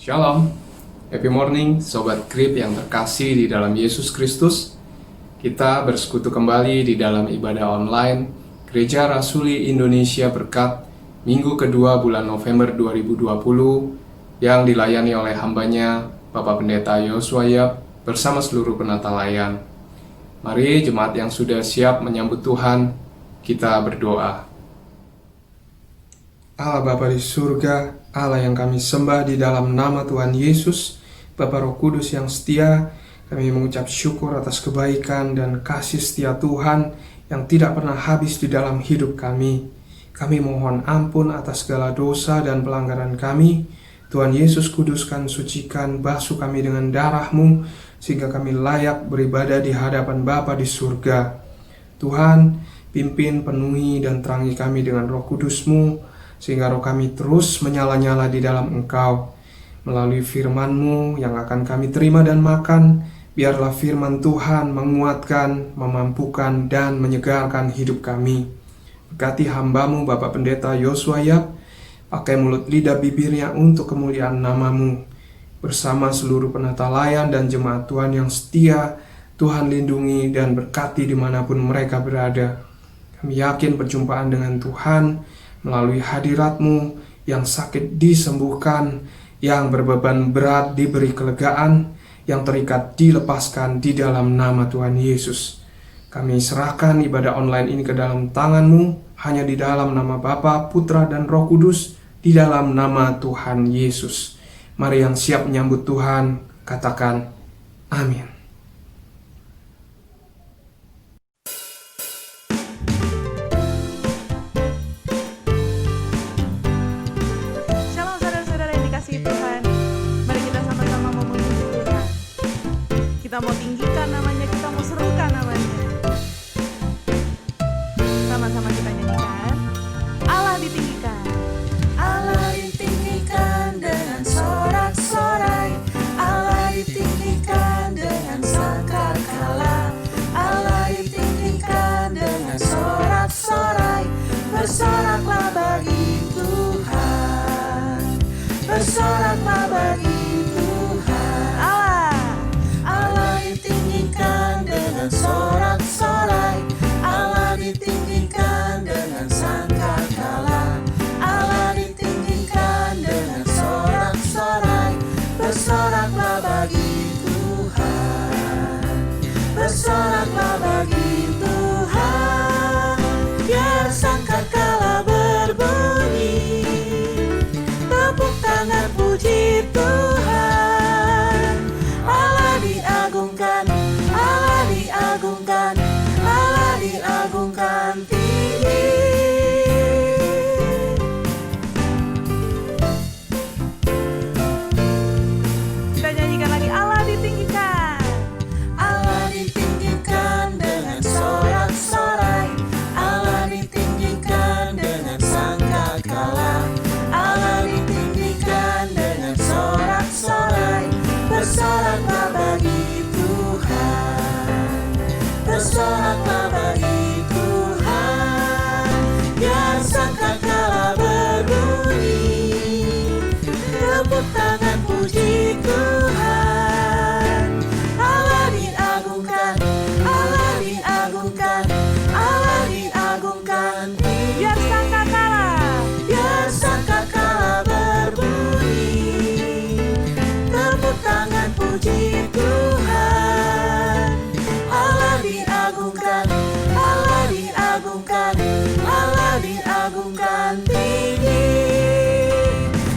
Shalom, happy morning Sobat Grip yang terkasih di dalam Yesus Kristus. Kita bersekutu kembali di dalam ibadah online Gereja Rasuli Indonesia Berkat Minggu kedua bulan November 2020 yang dilayani oleh hambanya Bapak Pendeta Yosua Yap bersama seluruh penata layan. Mari jemaat yang sudah siap menyambut Tuhan, kita berdoa. Allah Bapa di surga, Allah yang kami sembah di dalam nama Tuhan Yesus, Bapa Roh Kudus yang setia, kami mengucap syukur atas kebaikan dan kasih setia Tuhan yang tidak pernah habis di dalam hidup kami. Kami mohon ampun atas segala dosa dan pelanggaran kami. Tuhan Yesus kuduskan, sucikan, basuh kami dengan darah-Mu, sehingga kami layak beribadah di hadapan Bapa di surga. Tuhan, pimpin, penuhi, dan terangi kami dengan Roh Kudus-Mu, sehingga roh kami terus menyala-nyala di dalam Engkau. Melalui firman-Mu yang akan kami terima dan makan, biarlah firman Tuhan menguatkan, memampukan, dan menyegarkan hidup kami. Berkati hamba-Mu Bapak Pendeta Yosua Yap, pakai mulut lidah bibirnya untuk kemuliaan nama-Mu. Bersama seluruh penata layan dan jemaat Tuhan yang setia, Tuhan lindungi dan berkati dimanapun mereka berada. Kami yakin perjumpaan dengan Tuhan melalui hadirat-Mu, yang sakit disembuhkan, yang berbeban berat diberi kelegaan, yang terikat dilepaskan di dalam nama Tuhan Yesus. Kami serahkan ibadah online ini ke dalam tangan-Mu, hanya di dalam nama Bapa, Putra, dan Roh Kudus, di dalam nama Tuhan Yesus. Mari yang siap menyambut Tuhan, katakan amin. Kita mau tinggikan namanya, kita mau serukan namanya. Sama-sama kita nyanyikan. Allah ditinggikan. Allah ditinggikan dengan sorak-sorai. Allah ditinggikan dengan sangkakala. Allah ditinggikan dengan sorak-sorai. Bersoraklah bagi Tuhan. Bersoraklah bagi sorak-sorai. Allah ditinggikan dengan sangkakala. Allah ditinggikan dengan sorak-sorai. Bersoraklah bagi Tuhan. Bersoraklah bagi Tuhan. Biar sangkakala berbunyi, tepuk tangan puji Tuhan. Allah diagungkan, Allah diagungkan, Allah diagungkan tinggi. Kita nyanyikan lagi, Allah ditinggikan. Allah ditinggikan dengan sorak-sorai. Allah ditinggikan dengan sangkakala. Allah ditinggikan dengan sorak-sorai. Bersoraklah bagi Tuhan. Bersoraklah bagi Tuhan. Biar sangkakala berbunyi, tepuk tangan puji Tuhan. Allah diagungkan, Allah diagungkan, Allah diagungkan. Biar sangkakala, biar sangkakala berbunyi, tepuk tangan puji Tuhan. Allah diagungkan, Allah diagungkan, Allah diagungkan tinggi.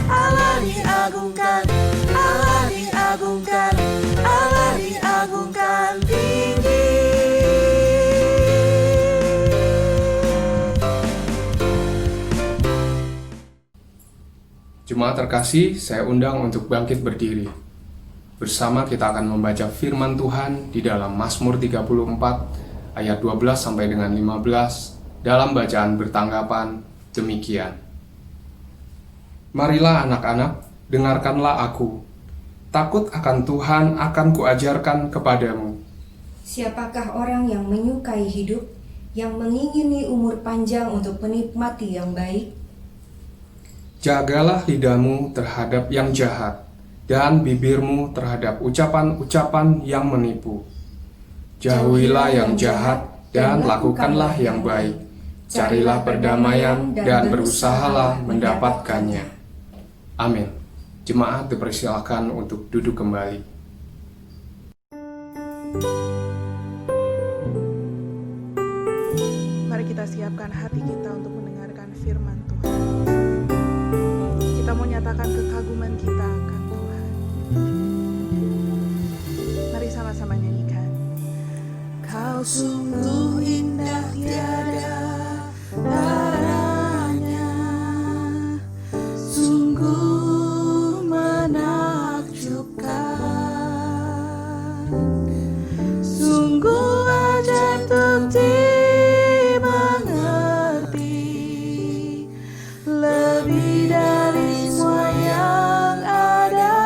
Allah diagungkan, Allah diagungkan, Allah diagungkan tinggi. Jemaat terkasih, saya undang untuk bangkit berdiri. Bersama kita akan membaca firman Tuhan di dalam Mazmur 34 ayat 12 sampai dengan 15 dalam bacaan bertanggapan demikian. Marilah anak-anak, dengarkanlah aku. Takut akan Tuhan akan kuajarkan kepadamu. Siapakah orang yang menyukai hidup, yang mengingini umur panjang untuk menikmati yang baik? Jagalah lidahmu terhadap yang jahat, dan bibirmu terhadap ucapan-ucapan yang menipu. Jauhilah yang jahat dan lakukanlah yang baik. Carilah perdamaian dan berusahalah mendapatkannya. Amin. Jemaat dipersilakan untuk duduk kembali. Mari kita siapkan hati kita untuk mendengarkan firman Tuhan. Kita mau nyatakan kekaguman kita akan Tuhan. Mari sama-sama nyanyikan. Kau sungguh indah tiada taranya, sungguh menakjubkan, sungguh ajaib untuk dimengerti, lebih dari semua yang ada.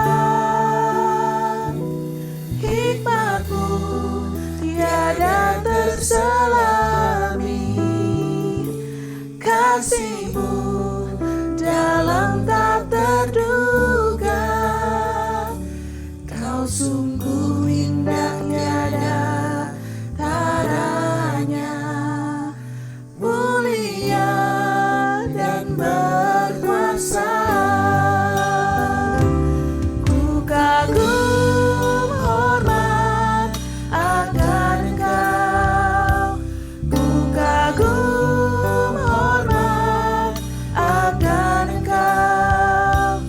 Hikmatmu tiada terselami, kasih-Mu dalam tak terduga. Kau sungguh indah tiada taranya, mulia dan berkuasa. Ku kagum hormat akan Engkau, ku kagum hormat akan Engkau.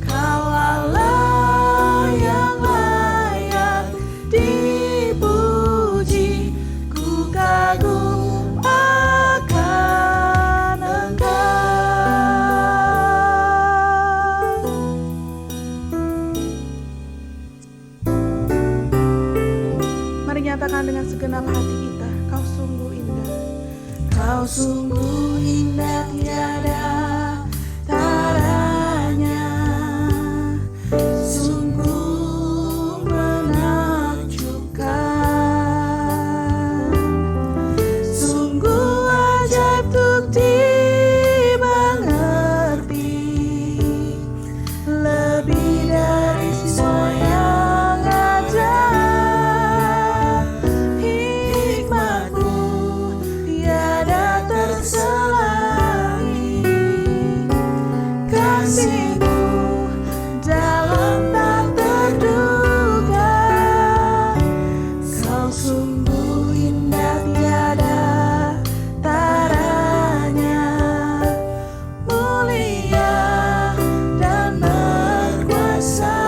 Kau Allah yang layak dipuji, ku kagum akan Engkau. Mari nyatakan dengan segenap hati kita, Kau sungguh indah. Kau sungguh indah tiada taranya, sungguh menakjubkan, sungguh ajaib untuk dimengerti, lebih dari semua yang ada. Hikmat-Mu tiada terselami, kasih-Mu dalam tak terduga. Kau sungguh indah tiada taranya, mulia dan berkuasa.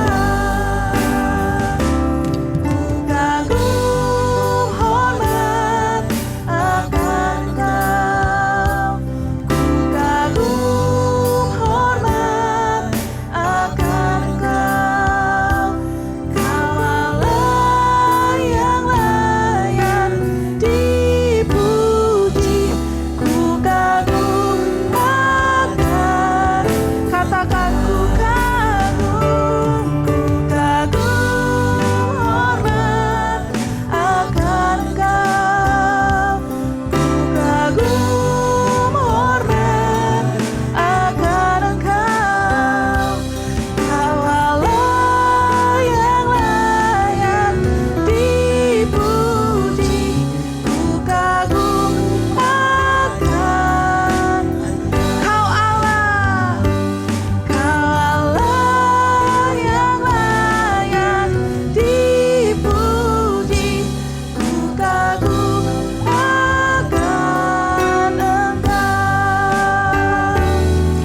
Ku kagum hormat akan Engkau, ku kagum hormat akan Engkau. Kau Allah yang layak dipuji, ku kagum akan. Katakan ku kagum hormat akan Engkau, ku kagum hormat akan Engkau. Kau Allah yang layak dipuji, ku kagum akan. Kau Allah yang layak dipuji, ku kagum akan Engkau,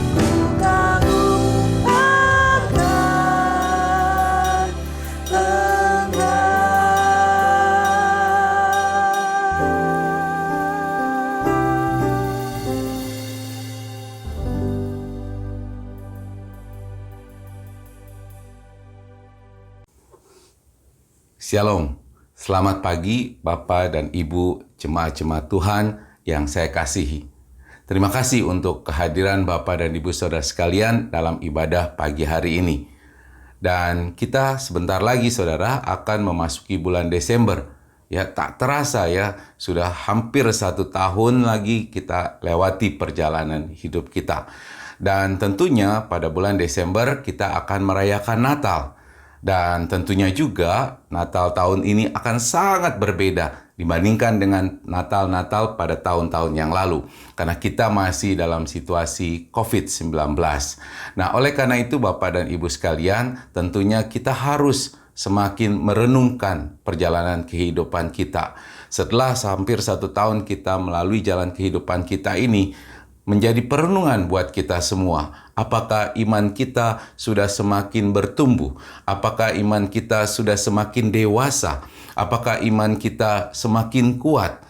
ku kagum akan Shalom, selamat pagi Bapak dan Ibu jemaat-jemaat Tuhan yang saya kasihi. Terima kasih untuk kehadiran Bapak dan Ibu saudara sekalian dalam ibadah pagi hari ini. Dan kita sebentar lagi saudara akan memasuki bulan Desember. Ya, tak terasa ya, sudah hampir 1 tahun lagi kita lewati perjalanan hidup kita. Dan tentunya pada bulan Desember kita akan merayakan Natal. Dan tentunya juga Natal tahun ini akan sangat berbeda dibandingkan dengan Natal-Natal pada tahun-tahun yang lalu. Karena kita masih dalam situasi COVID-19. Nah, oleh karena itu Bapak dan Ibu sekalian, tentunya kita harus semakin merenungkan perjalanan kehidupan kita. Setelah hampir 1 tahun kita melalui jalan kehidupan kita ini, menjadi perenungan buat kita semua. Apakah iman kita sudah semakin bertumbuh? Apakah iman kita sudah semakin dewasa? Apakah iman kita semakin kuat?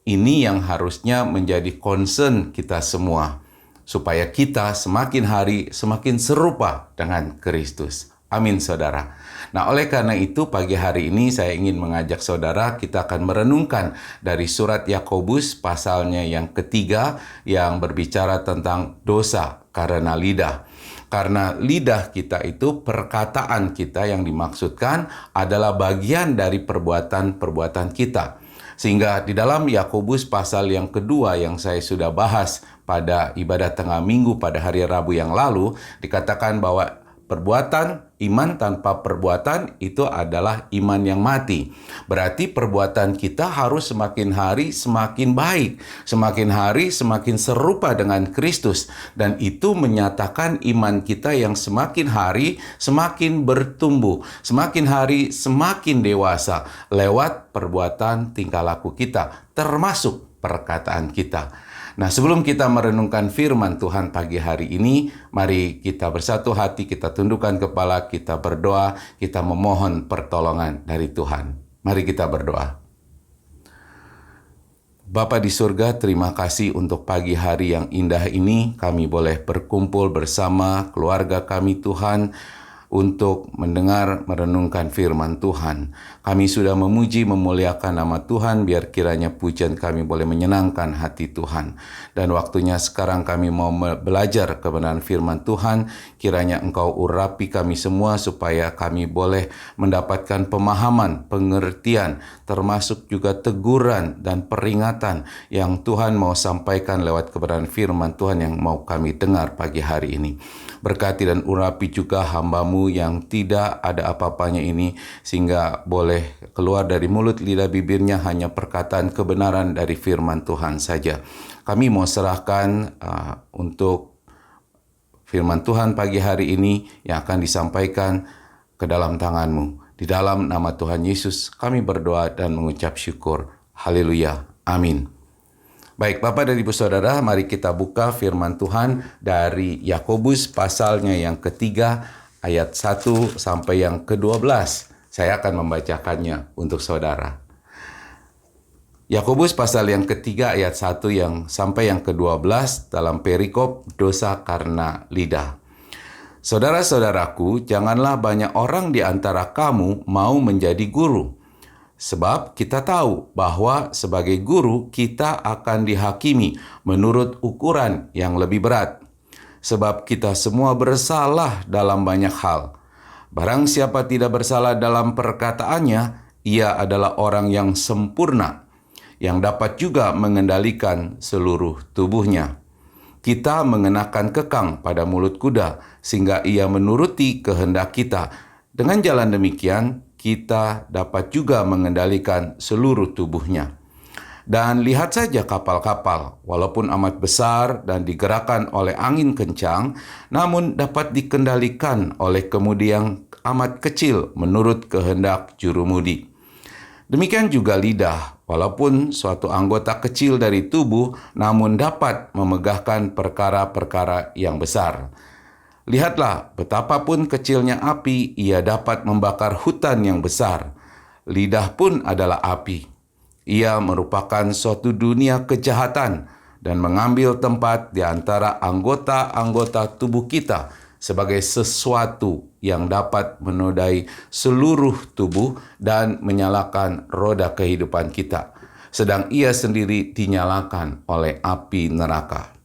Ini yang harusnya menjadi concern kita semua, supaya kita semakin hari semakin serupa dengan Kristus. Amin, saudara. Nah, oleh karena itu pagi hari ini saya ingin mengajak saudara, kita akan merenungkan dari surat Yakobus pasalnya yang ketiga yang berbicara tentang dosa karena lidah. Karena lidah kita itu, perkataan kita yang dimaksudkan adalah bagian dari perbuatan-perbuatan kita. Sehingga di dalam Yakobus pasal yang kedua yang saya sudah bahas pada ibadah tengah minggu pada hari Rabu yang lalu, dikatakan bahwa perbuatan iman tanpa perbuatan itu adalah iman yang mati. Berarti perbuatan kita harus semakin hari semakin baik, semakin hari semakin serupa dengan Kristus, dan itu menyatakan iman kita yang semakin hari semakin bertumbuh, semakin hari semakin dewasa lewat perbuatan tingkah laku kita, termasuk perkataan kita. Nah, sebelum kita merenungkan firman Tuhan pagi hari ini, mari kita bersatu hati, kita tundukkan kepala, kita berdoa, kita memohon pertolongan dari Tuhan. Mari kita berdoa. Bapa di surga, terima kasih untuk pagi hari yang indah ini. Kami boleh berkumpul bersama keluarga kami Tuhan, untuk mendengar, merenungkan firman Tuhan. Kami sudah memuji, memuliakan nama Tuhan, biar kiranya pujian kami boleh menyenangkan hati Tuhan. Dan waktunya sekarang kami mau belajar kebenaran firman Tuhan, kiranya Engkau urapi kami semua supaya kami boleh mendapatkan pemahaman, pengertian, termasuk juga teguran dan peringatan yang Tuhan mau sampaikan lewat kebenaran firman Tuhan yang mau kami dengar pagi hari ini. Berkati dan urapi juga hamba-Mu yang tidak ada apa-apanya ini, sehingga boleh keluar dari mulut lidah bibirnya hanya perkataan kebenaran dari firman Tuhan saja. Kami mau serahkan untuk firman Tuhan pagi hari ini yang akan disampaikan ke dalam tangan-Mu. Di dalam nama Tuhan Yesus kami berdoa dan mengucap syukur. Haleluya. Amin. Baik, Bapak dan Ibu Saudara, mari kita buka firman Tuhan dari Yakobus pasalnya yang ketiga, ayat 1 sampai yang ke-12. Saya akan membacakannya untuk saudara. Yakobus pasal yang ketiga, ayat 1 yang sampai yang ke-12 dalam perikop dosa karena lidah. Saudara-saudaraku, janganlah banyak orang di antara kamu mau menjadi guru. Sebab kita tahu bahwa sebagai guru kita akan dihakimi menurut ukuran yang lebih berat. Sebab kita semua bersalah dalam banyak hal. Barang siapa tidak bersalah dalam perkataannya, ia adalah orang yang sempurna, yang dapat juga mengendalikan seluruh tubuhnya. Kita mengenakan kekang pada mulut kuda, sehingga ia menuruti kehendak kita. Dengan jalan demikian, kita dapat juga mengendalikan seluruh tubuhnya. Dan lihat saja kapal-kapal, walaupun amat besar dan digerakkan oleh angin kencang, namun dapat dikendalikan oleh kemudi yang amat kecil menurut kehendak jurumudi. Demikian juga lidah, walaupun suatu anggota kecil dari tubuh, namun dapat memegahkan perkara-perkara yang besar. Lihatlah, betapapun kecilnya api, ia dapat membakar hutan yang besar. Lidah pun adalah api. Ia merupakan suatu dunia kejahatan dan mengambil tempat di antara anggota-anggota tubuh kita sebagai sesuatu yang dapat menodai seluruh tubuh dan menyalakan roda kehidupan kita, sedang ia sendiri dinyalakan oleh api neraka.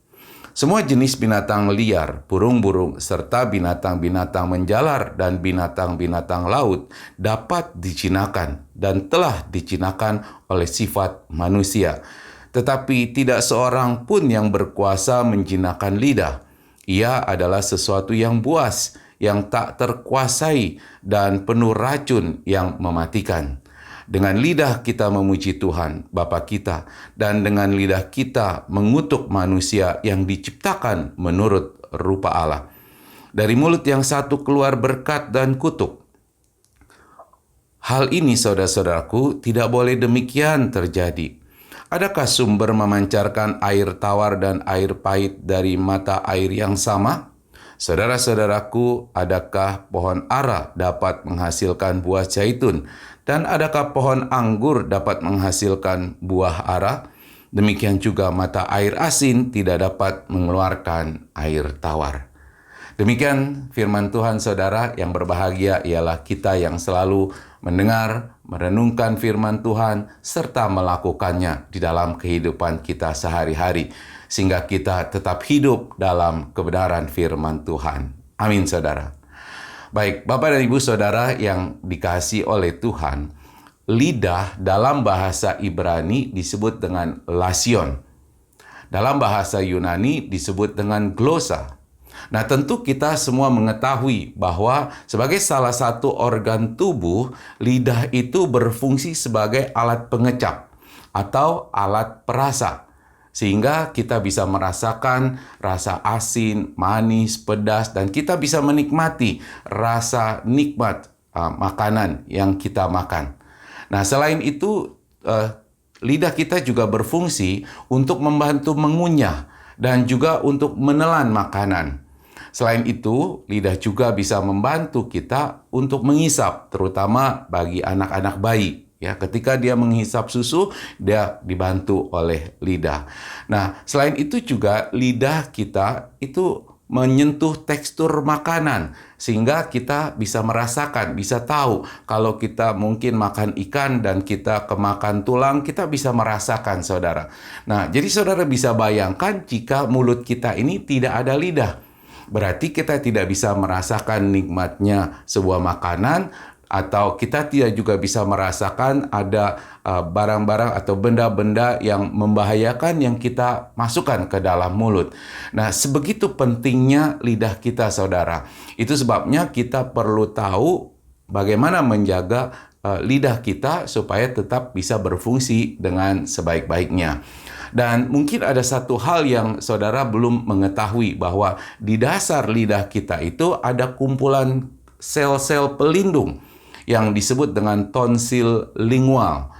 Semua jenis binatang liar, burung-burung, serta binatang-binatang menjalar dan binatang-binatang laut dapat dijinakan dan telah dijinakan oleh sifat manusia. Tetapi tidak seorang pun yang berkuasa menjinakkan lidah. Ia adalah sesuatu yang buas, yang tak terkuasai dan penuh racun yang mematikan. Dengan lidah kita memuji Tuhan, Bapa kita, dan dengan lidah kita mengutuk manusia yang diciptakan menurut rupa Allah. Dari mulut yang satu keluar berkat dan kutuk. Hal ini, saudara-saudaraku, tidak boleh demikian terjadi. Adakah sumber memancarkan air tawar dan air pahit dari mata air yang sama? Saudara-saudaraku, adakah pohon ara dapat menghasilkan buah zaitun? Dan adakah pohon anggur dapat menghasilkan buah ara? Demikian juga mata air asin tidak dapat mengeluarkan air tawar. Demikian firman Tuhan, saudara. Yang berbahagia ialah kita yang selalu mendengar, merenungkan firman Tuhan, serta melakukannya di dalam kehidupan kita sehari-hari, sehingga kita tetap hidup dalam kebenaran firman Tuhan. Amin, saudara. Baik, Bapak dan Ibu saudara yang dikasihi oleh Tuhan, lidah dalam bahasa Ibrani disebut dengan lasion. Dalam bahasa Yunani disebut dengan glosa. Nah, tentu kita semua mengetahui bahwa sebagai salah satu organ tubuh, lidah itu berfungsi sebagai alat pengecap atau alat perasa. Sehingga kita bisa merasakan rasa asin, manis, pedas, dan kita bisa menikmati rasa nikmat makanan yang kita makan. Nah, selain itu, lidah kita juga berfungsi untuk membantu mengunyah dan juga untuk menelan makanan. Selain itu, lidah juga bisa membantu kita untuk menghisap, terutama bagi anak-anak bayi. Ya, ketika dia menghisap susu, dia dibantu oleh lidah. Nah, selain itu juga lidah kita itu menyentuh tekstur makanan, sehingga kita bisa merasakan, bisa tahu kalau kita mungkin makan ikan dan kita kemakan tulang, kita bisa merasakan, saudara. Nah, jadi saudara bisa bayangkan jika mulut kita ini tidak ada lidah. Berarti kita tidak bisa merasakan nikmatnya sebuah makanan, atau kita tidak juga bisa merasakan ada barang-barang atau benda-benda yang membahayakan yang kita masukkan ke dalam mulut. Nah, sebegitu pentingnya lidah kita, saudara. Itu sebabnya kita perlu tahu bagaimana menjaga lidah kita supaya tetap bisa berfungsi dengan sebaik-baiknya. Dan mungkin ada satu hal yang saudara belum mengetahui, bahwa di dasar lidah kita itu ada kumpulan sel-sel pelindung yang disebut dengan tonsil lingual.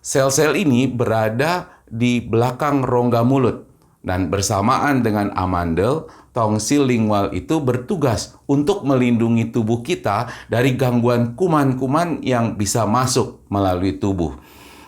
Sel-sel ini berada di belakang rongga mulut, dan bersamaan dengan amandel, tonsil lingual itu bertugas untuk melindungi tubuh kita dari gangguan kuman-kuman yang bisa masuk melalui tubuh.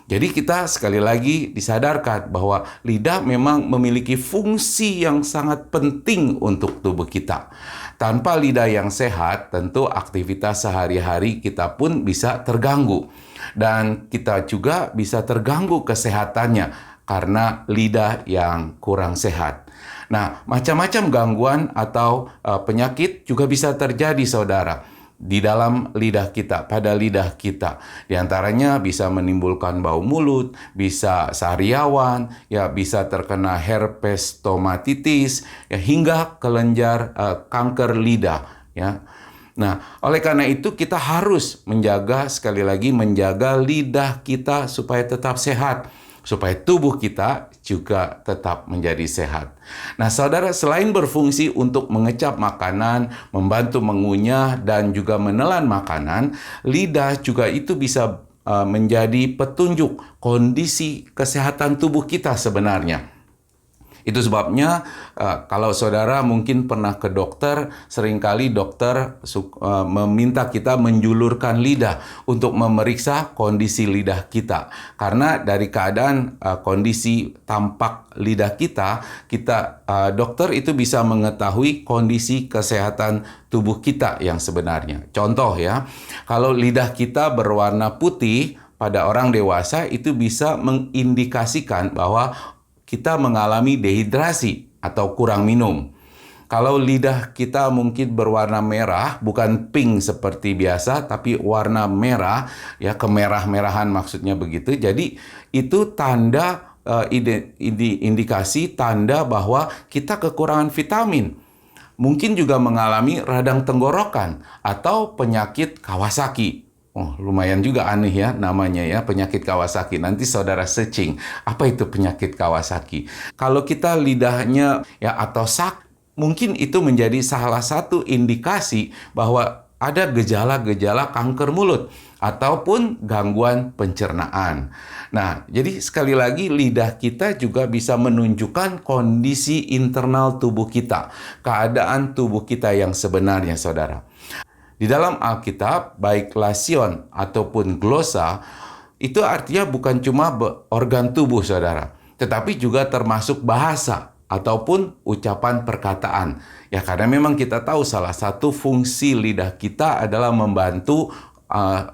Jadi kita sekali lagi disadarkan bahwa lidah memang memiliki fungsi yang sangat penting untuk tubuh kita. Tanpa lidah yang sehat, tentu aktivitas sehari-hari kita pun bisa terganggu. Dan kita juga bisa terganggu kesehatannya karena lidah yang kurang sehat. Nah, macam-macam gangguan atau penyakit juga bisa terjadi, saudara, di dalam lidah kita, pada lidah kita. Di antaranya bisa menimbulkan bau mulut, bisa sariawan, ya bisa terkena herpes stomatitis, ya hingga kelenjar kanker lidah, ya. Nah, oleh karena itu kita harus menjaga, sekali lagi menjaga lidah kita supaya tetap sehat, supaya tubuh kita juga tetap menjadi sehat. Nah, saudara, selain berfungsi untuk mengecap makanan, membantu mengunyah, dan juga menelan makanan, lidah juga itu bisa menjadi petunjuk kondisi kesehatan tubuh kita sebenarnya. Itu sebabnya kalau saudara mungkin pernah ke dokter, seringkali dokter meminta kita menjulurkan lidah untuk memeriksa kondisi lidah kita. Karena dari keadaan kondisi tampak lidah kita, dokter itu bisa mengetahui kondisi kesehatan tubuh kita yang sebenarnya. Contoh ya, kalau lidah kita berwarna putih pada orang dewasa, itu bisa mengindikasikan bahwa kita mengalami dehidrasi atau kurang minum. Kalau lidah kita mungkin berwarna merah, bukan pink seperti biasa, tapi warna merah, ya kemerah-merahan maksudnya begitu. Jadi itu tanda indikasi tanda bahwa kita kekurangan vitamin. mungkin juga mengalami radang tenggorokan atau penyakit Kawasaki. Oh, lumayan juga aneh ya namanya ya, penyakit Kawasaki. Nanti saudara searching, apa itu penyakit Kawasaki? Kalau kita lidahnya ya atau mungkin itu menjadi salah satu indikasi bahwa ada gejala-gejala kanker mulut ataupun gangguan pencernaan. Nah, jadi sekali lagi lidah kita juga bisa menunjukkan kondisi internal tubuh kita, keadaan tubuh kita yang sebenarnya, saudara. Di dalam Alkitab, baik Lasion ataupun glosa, itu artinya bukan cuma organ tubuh, saudara, tetapi juga termasuk bahasa ataupun ucapan perkataan. Ya, karena memang kita tahu salah satu fungsi lidah kita adalah membantu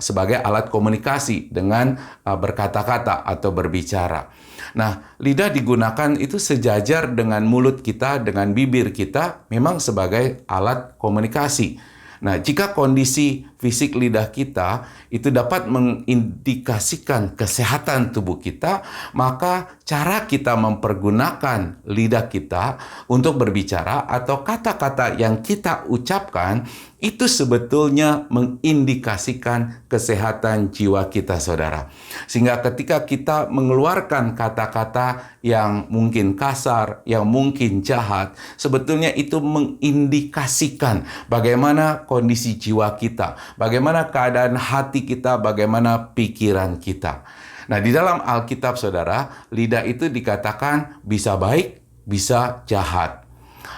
sebagai alat komunikasi dengan berkata-kata atau berbicara. Nah, lidah digunakan itu sejajar dengan mulut kita, dengan bibir kita, memang sebagai alat komunikasi. Nah, jika kondisi fisik lidah kita itu dapat mengindikasikan kesehatan tubuh kita, maka cara kita mempergunakan lidah kita untuk berbicara atau kata-kata yang kita ucapkan itu sebetulnya mengindikasikan kesehatan jiwa kita, saudara. Sehingga ketika kita mengeluarkan kata-kata yang mungkin kasar, yang mungkin jahat, sebetulnya itu mengindikasikan bagaimana kondisi jiwa kita, bagaimana keadaan hati kita, bagaimana pikiran kita. Nah, di dalam Alkitab, saudara, lidah itu dikatakan bisa baik, bisa jahat.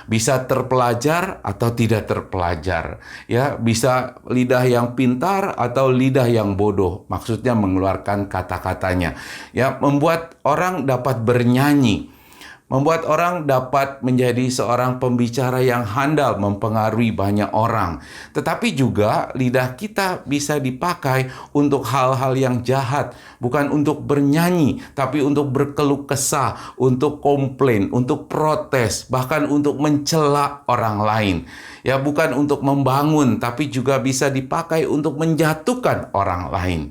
Bisa terpelajar atau tidak terpelajar. Ya, bisa lidah yang pintar atau lidah yang bodoh. Maksudnya mengeluarkan kata-katanya. Ya, membuat orang dapat bernyanyi. Membuat orang dapat menjadi seorang pembicara yang handal, mempengaruhi banyak orang. Tetapi juga lidah kita bisa dipakai untuk hal-hal yang jahat. Bukan untuk bernyanyi, tapi untuk berkeluh kesah, untuk komplain, untuk protes, bahkan untuk mencela orang lain. Ya, bukan untuk membangun, tapi juga bisa dipakai untuk menjatuhkan orang lain.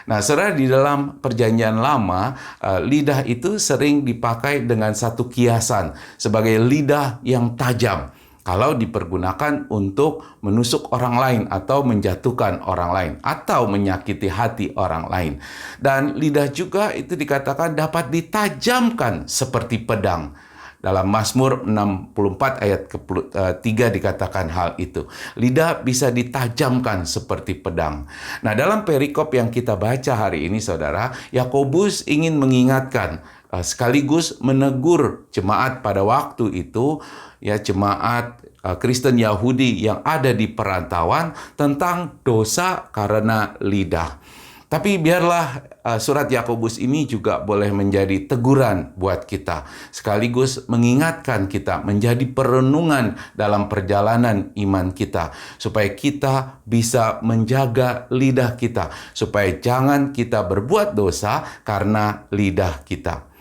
Nah, saudara, di dalam Perjanjian Lama, lidah itu sering dipakai dengan satu kiasan sebagai lidah yang tajam kalau dipergunakan untuk menusuk orang lain atau menjatuhkan orang lain atau menyakiti hati orang lain. Dan lidah juga itu dikatakan dapat ditajamkan seperti pedang. Dalam Mazmur 64 ayat ke-3 dikatakan hal itu. Lidah bisa ditajamkan seperti pedang. Nah, dalam perikop yang kita baca hari ini, saudara, Yakobus ingin mengingatkan sekaligus menegur jemaat pada waktu itu, ya, jemaat Kristen Yahudi yang ada di perantauan tentang dosa karena lidah. Tapi biarlah surat Yakobus ini juga boleh menjadi teguran buat kita, sekaligus mengingatkan kita menjadi perenungan dalam perjalanan iman kita, supaya kita bisa menjaga lidah kita, supaya jangan kita berbuat dosa karena lidah kita.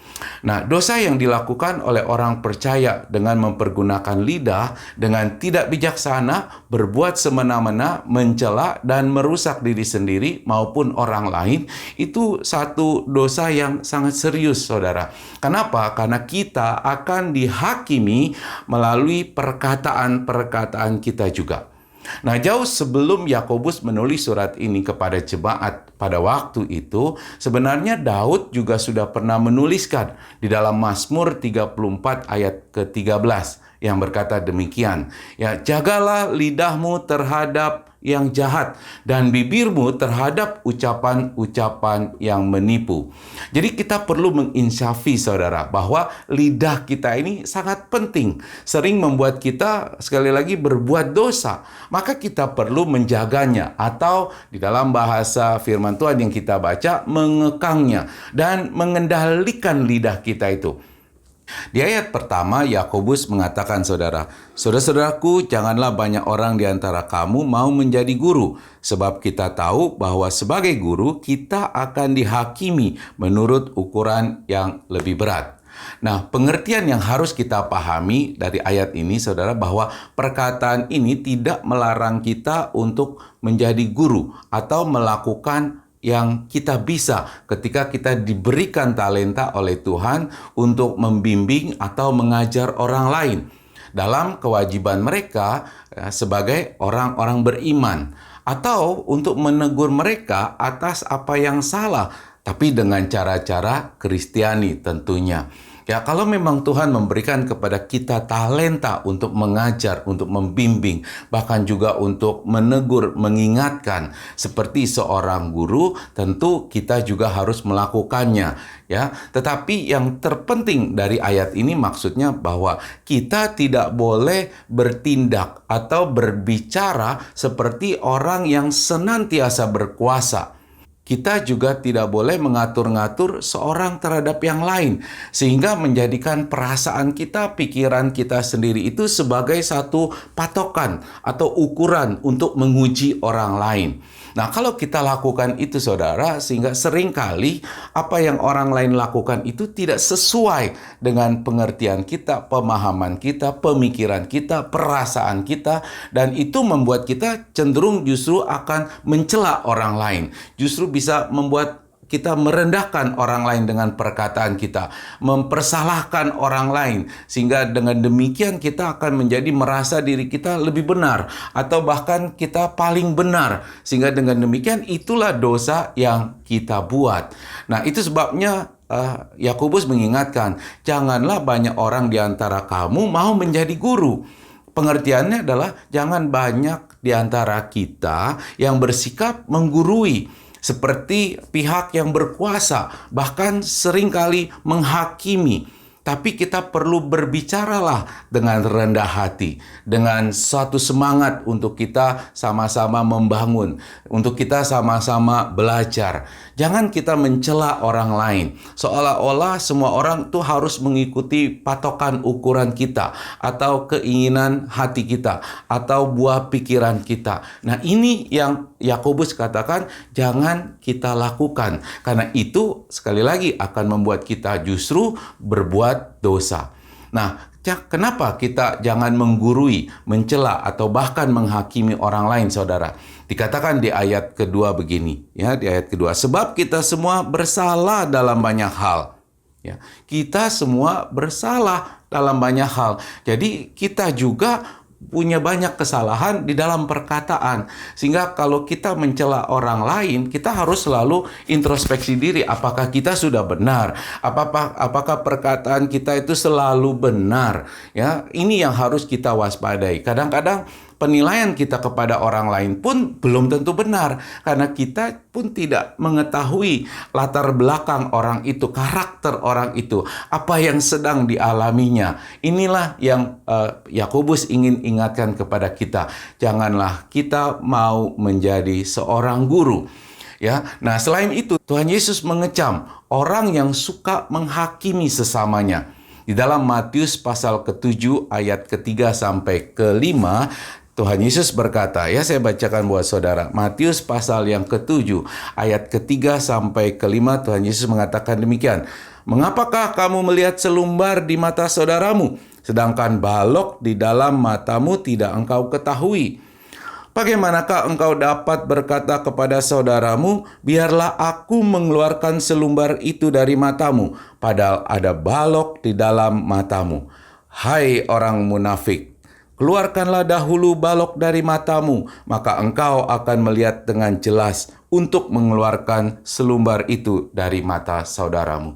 Nah, dosa yang dilakukan oleh orang percaya dengan mempergunakan lidah dengan tidak bijaksana, berbuat semena-mena, mencela dan merusak diri sendiri maupun orang lain, itu satu dosa yang sangat serius, saudara. Kenapa? Karena kita akan dihakimi melalui perkataan-perkataan kita juga. Nah, jauh sebelum Yakobus menulis surat ini kepada jemaat pada waktu itu, sebenarnya Daud juga sudah pernah menuliskan di dalam Mazmur 34 ayat ke-13 yang berkata demikian, ya, jagalah lidahmu terhadap yang jahat dan bibirmu terhadap ucapan-ucapan yang menipu. Jadi kita perlu menginsafi, saudara, bahwa lidah kita ini sangat penting, sering membuat kita sekali lagi berbuat dosa. Maka kita perlu menjaganya, atau di dalam bahasa firman Tuhan yang kita baca, mengekangnya dan mengendalikan lidah kita itu. Di ayat pertama, Yakobus mengatakan, saudara-saudaraku, janganlah banyak orang di antara kamu mau menjadi guru, sebab kita tahu bahwa sebagai guru kita akan dihakimi menurut ukuran yang lebih berat. Nah, pengertian yang harus kita pahami dari ayat ini, saudara, bahwa perkataan ini tidak melarang kita untuk menjadi guru atau melakukan yang kita bisa ketika kita diberikan talenta oleh Tuhan untuk membimbing atau mengajar orang lain. dalam kewajiban mereka sebagai orang-orang beriman, atau untuk menegur mereka atas apa yang salah, tapi dengan cara-cara Kristiani tentunya. Ya, kalau memang Tuhan memberikan kepada kita talenta untuk mengajar, untuk membimbing, bahkan juga untuk menegur, mengingatkan seperti seorang guru, tentu kita juga harus melakukannya, ya. Tetapi yang terpenting dari ayat ini maksudnya bahwa kita tidak boleh bertindak atau berbicara seperti orang yang senantiasa berkuasa. Kita juga tidak boleh mengatur-ngatur seorang terhadap yang lain, sehingga menjadikan perasaan kita, pikiran kita sendiri itu sebagai satu patokan atau ukuran untuk menguji orang lain. Nah, kalau kita lakukan itu, saudara, sehingga seringkali apa yang orang lain lakukan itu tidak sesuai dengan pengertian kita, pemahaman kita, pemikiran kita, perasaan kita, dan itu membuat kita cenderung justru akan mencela orang lain. Justru bisa membuat kita merendahkan orang lain dengan perkataan kita, mempersalahkan orang lain, sehingga dengan demikian kita akan menjadi merasa diri kita lebih benar, atau bahkan kita paling benar, sehingga dengan demikian itulah dosa yang kita buat. Nah, itu sebabnya Yakobus mengingatkan, janganlah banyak orang di antara kamu mau menjadi guru. Pengertiannya adalah jangan banyak di antara kita yang bersikap menggurui, seperti pihak yang berkuasa, bahkan seringkali menghakimi. Tapi kita perlu berbicaralah dengan rendah hati, dengan suatu semangat untuk kita sama-sama membangun, untuk kita sama-sama belajar. Jangan kita mencela orang lain, seolah-olah semua orang tuh harus mengikuti patokan ukuran kita, atau keinginan hati kita, atau buah pikiran kita. Nah, ini yang Yakobus katakan jangan kita lakukan, karena itu sekali lagi akan membuat kita justru berbuat dosa. Nah, kenapa kita jangan menggurui, mencela, atau bahkan menghakimi orang lain, saudara? Dikatakan di ayat kedua begini, ya, di ayat kedua, sebab kita semua bersalah dalam banyak hal. Ya, kita semua bersalah dalam banyak hal. Jadi kita juga punya banyak kesalahan di dalam perkataan, sehingga kalau kita mencela orang lain, kita harus selalu introspeksi diri, apakah kita sudah benar, apakah perkataan kita itu selalu benar, ya. Ini yang harus kita waspadai. Kadang-kadang penilaian kita kepada orang lain pun belum tentu benar, karena kita pun tidak mengetahui latar belakang orang itu, karakter orang itu, apa yang sedang dialaminya. Inilah yang Yakobus ingin ingatkan kepada kita. Janganlah kita mau menjadi seorang guru. Ya, nah selain itu Tuhan Yesus mengecam orang yang suka menghakimi sesamanya. Di dalam Matius pasal ke-7 ayat ke-3 sampai ke-5, Tuhan Yesus berkata, ya saya bacakan buat saudara. Matius pasal yang ke-7 ayat ke-3 sampai ke-5, Tuhan Yesus mengatakan demikian. Mengapakah kamu melihat selumbar di mata saudaramu, sedangkan balok di dalam matamu tidak engkau ketahui? Bagaimanakah engkau dapat berkata kepada saudaramu, biarlah aku mengeluarkan selumbar itu dari matamu, padahal ada balok di dalam matamu? Hai orang munafik, keluarkanlah dahulu balok dari matamu, maka engkau akan melihat dengan jelas untuk mengeluarkan selumbar itu dari mata saudaramu.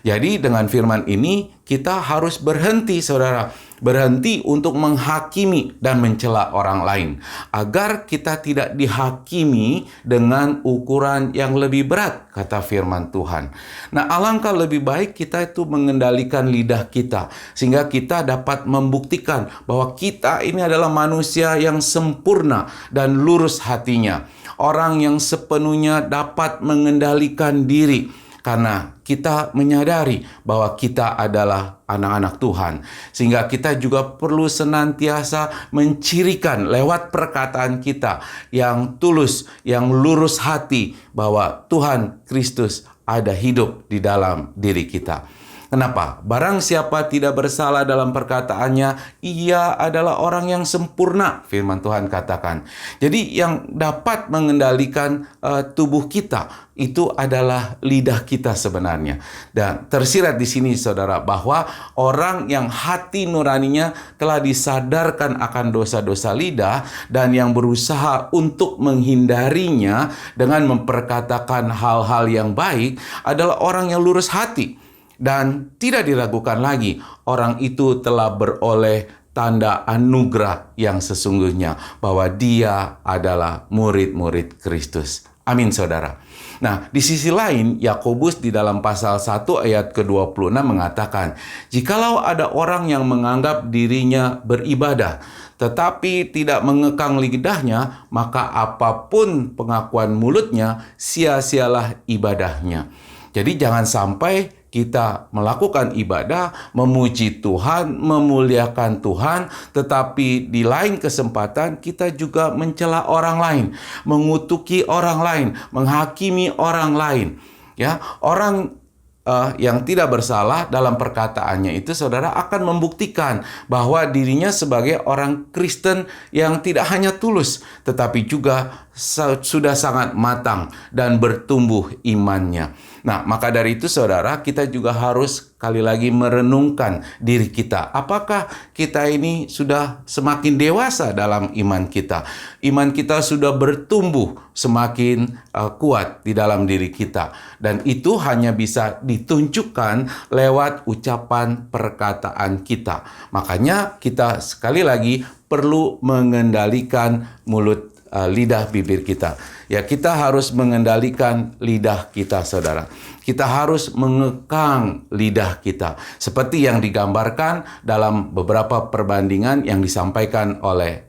Jadi dengan firman ini kita harus berhenti, saudara. Berhenti untuk menghakimi dan mencela orang lain, agar kita tidak dihakimi dengan ukuran yang lebih berat, kata firman Tuhan. Nah, alangkah lebih baik kita itu mengendalikan lidah kita, sehingga kita dapat membuktikan bahwa kita ini adalah manusia yang sempurna dan lurus hatinya. Orang yang sepenuhnya dapat mengendalikan diri, karena kita menyadari bahwa kita adalah anak-anak Tuhan. Sehingga kita juga perlu senantiasa mencirikan lewat perkataan kita yang tulus, yang lurus hati, bahwa Tuhan Kristus ada hidup di dalam diri kita. Kenapa? Barang siapa tidak bersalah dalam perkataannya, ia adalah orang yang sempurna, firman Tuhan katakan. Jadi yang dapat mengendalikan tubuh kita itu adalah lidah kita sebenarnya. Dan tersirat di sini saudara bahwa orang yang hati nuraninya telah disadarkan akan dosa-dosa lidah dan yang berusaha untuk menghindarinya dengan memperkatakan hal-hal yang baik adalah orang yang lurus hati. Dan tidak diragukan lagi, orang itu telah beroleh tanda anugerah yang sesungguhnya bahwa dia adalah murid-murid Kristus. Amin saudara. Nah, di sisi lain, Yakobus di dalam pasal 1 ayat ke-26 mengatakan, jikalau ada orang yang menganggap dirinya beribadah, tetapi tidak mengekang lidahnya, maka apapun pengakuan mulutnya, sia-sialah ibadahnya. Jadi jangan sampai kita melakukan ibadah, memuji Tuhan, memuliakan Tuhan, tetapi di lain kesempatan kita juga mencela orang lain, mengutuki orang lain, menghakimi orang lain. Ya, orang yang tidak bersalah dalam perkataannya itu saudara akan membuktikan bahwa dirinya sebagai orang Kristen yang tidak hanya tulus, tetapi juga sudah sangat matang dan bertumbuh imannya. Nah, maka dari itu saudara, kita juga harus sekali lagi merenungkan diri kita. Apakah kita ini sudah semakin dewasa dalam iman kita? Iman kita sudah bertumbuh semakin kuat di dalam diri kita. Dan itu hanya bisa ditunjukkan lewat ucapan perkataan kita. Makanya kita sekali lagi perlu mengendalikan mulut lidah bibir kita. Ya, kita harus mengendalikan lidah kita, saudara. Kita harus mengekang lidah kita. Seperti yang digambarkan dalam beberapa perbandingan yang disampaikan oleh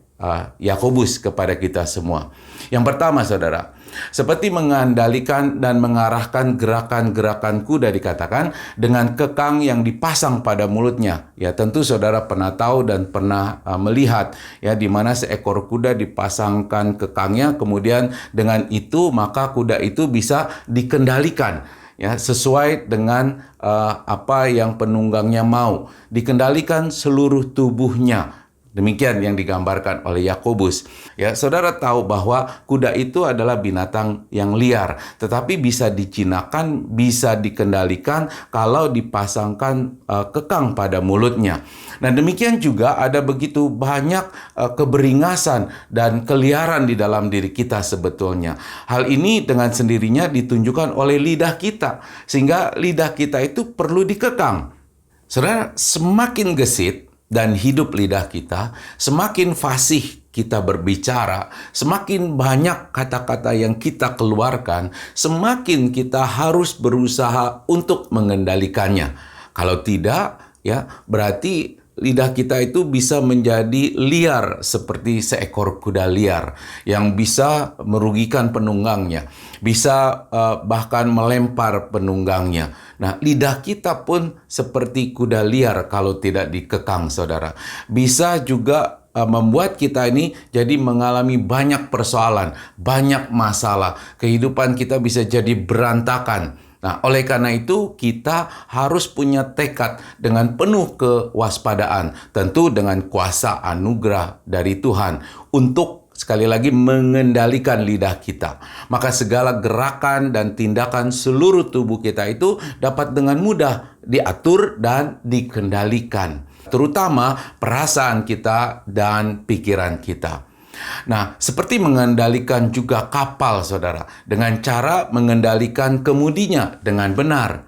Yakobus kepada kita semua. Yang pertama, saudara, seperti mengendalikan dan mengarahkan gerakan-gerakan kuda dikatakan dengan kekang yang dipasang pada mulutnya. Ya, tentu saudara pernah tahu dan pernah melihat ya di mana seekor kuda dipasangkan kekangnya, kemudian dengan itu maka kuda itu bisa dikendalikan ya sesuai dengan apa yang penunggangnya mau, dikendalikan seluruh tubuhnya. Demikian yang digambarkan oleh Yakobus. Ya, saudara tahu bahwa kuda itu adalah binatang yang liar, tetapi bisa dijinakan, bisa dikendalikan kalau dipasangkan kekang pada mulutnya. Nah, demikian juga ada begitu banyak keberingasan dan keliaran di dalam diri kita sebetulnya. Hal ini dengan sendirinya ditunjukkan oleh lidah kita, sehingga lidah kita itu perlu dikekang. Saudara, semakin gesit dan hidup lidah kita, semakin fasih kita berbicara, semakin banyak kata-kata yang kita keluarkan, semakin kita harus berusaha untuk mengendalikannya. Kalau tidak, ya berarti lidah kita itu bisa menjadi liar seperti seekor kuda liar yang bisa merugikan penunggangnya, bisa bahkan melempar penunggangnya. Nah, lidah kita pun seperti kuda liar kalau tidak dikekang, saudara. Bisa juga membuat kita ini jadi mengalami banyak persoalan, banyak masalah. Kehidupan kita bisa jadi berantakan. Nah, oleh karena itu kita harus punya tekad dengan penuh kewaspadaan, tentu dengan kuasa anugerah dari Tuhan untuk sekali lagi mengendalikan lidah kita. Maka segala gerakan dan tindakan seluruh tubuh kita itu dapat dengan mudah diatur dan dikendalikan, terutama perasaan kita dan pikiran kita. Nah, seperti mengendalikan juga kapal, saudara, dengan cara mengendalikan kemudinya dengan benar.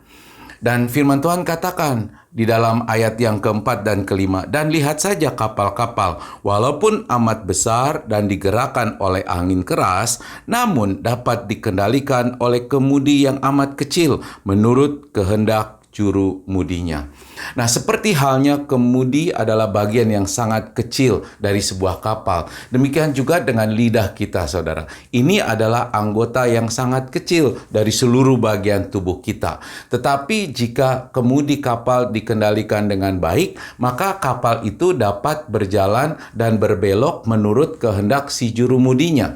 Dan firman Tuhan katakan di dalam ayat yang keempat dan kelima, dan lihat saja kapal-kapal, walaupun amat besar dan digerakkan oleh angin keras, namun dapat dikendalikan oleh kemudi yang amat kecil menurut kehendak juru mudinya. Nah, seperti halnya kemudi adalah bagian yang sangat kecil dari sebuah kapal. Demikian juga dengan lidah kita, saudara. Ini adalah anggota yang sangat kecil dari seluruh bagian tubuh kita. Tetapi jika kemudi kapal dikendalikan dengan baik, maka kapal itu dapat berjalan dan berbelok menurut kehendak si juru mudinya.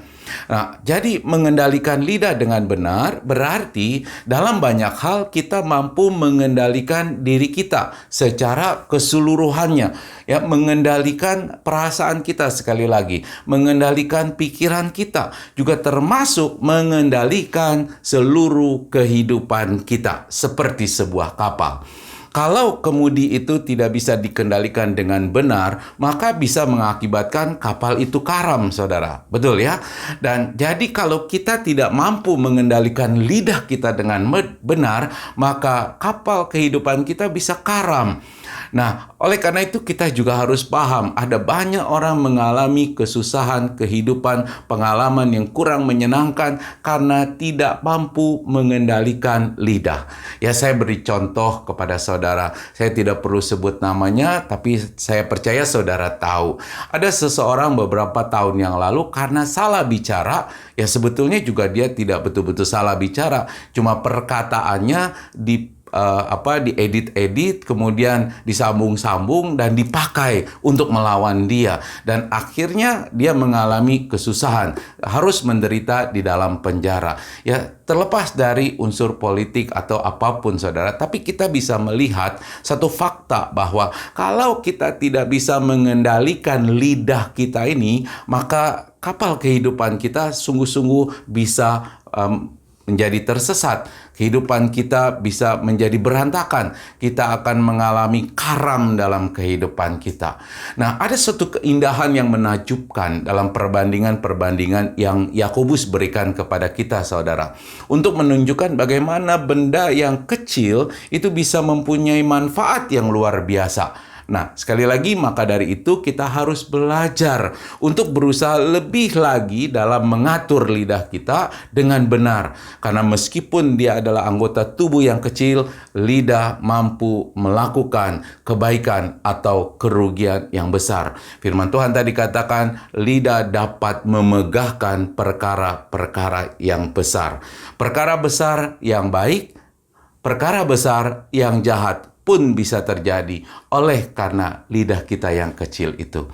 Nah, jadi mengendalikan lidah dengan benar berarti dalam banyak hal kita mampu mengendalikan diri kita secara keseluruhannya. Ya, mengendalikan perasaan kita sekali lagi, mengendalikan pikiran kita, juga termasuk mengendalikan seluruh kehidupan kita seperti sebuah kapal. Kalau kemudi itu tidak bisa dikendalikan dengan benar, maka bisa mengakibatkan kapal itu karam, saudara. Betul ya? Dan jadi kalau kita tidak mampu mengendalikan lidah kita dengan benar, maka kapal kehidupan kita bisa karam. Nah, oleh karena itu kita juga harus paham, ada banyak orang mengalami kesusahan kehidupan, pengalaman yang kurang menyenangkan karena tidak mampu mengendalikan lidah. Ya, saya beri contoh kepada saudara. Saya tidak perlu sebut namanya, tapi saya percaya saudara tahu. Ada seseorang beberapa tahun yang lalu karena salah bicara, ya sebetulnya juga dia tidak betul-betul salah bicara, cuma perkataannya diedit-edit, kemudian disambung-sambung dan dipakai untuk melawan dia. Dan akhirnya dia mengalami kesusahan, harus menderita di dalam penjara. Ya, terlepas dari unsur politik atau apapun, saudara, tapi kita bisa melihat satu fakta bahwa kalau kita tidak bisa mengendalikan lidah kita ini, maka kapal kehidupan kita sungguh-sungguh bisa menjadi tersesat. Kehidupan kita bisa menjadi berantakan. Kita akan mengalami karam dalam kehidupan kita. Nah, ada satu keindahan yang menakjubkan dalam perbandingan-perbandingan yang Yakobus berikan kepada kita, saudara. Untuk menunjukkan bagaimana benda yang kecil itu bisa mempunyai manfaat yang luar biasa. Nah, sekali lagi, maka dari itu kita harus belajar untuk berusaha lebih lagi dalam mengatur lidah kita dengan benar. Karena meskipun dia adalah anggota tubuh yang kecil, lidah mampu melakukan kebaikan atau kerugian yang besar. Firman Tuhan tadi katakan, lidah dapat memegahkan perkara-perkara yang besar. Perkara besar yang baik, perkara besar yang jahat pun bisa terjadi oleh karena lidah kita yang kecil itu.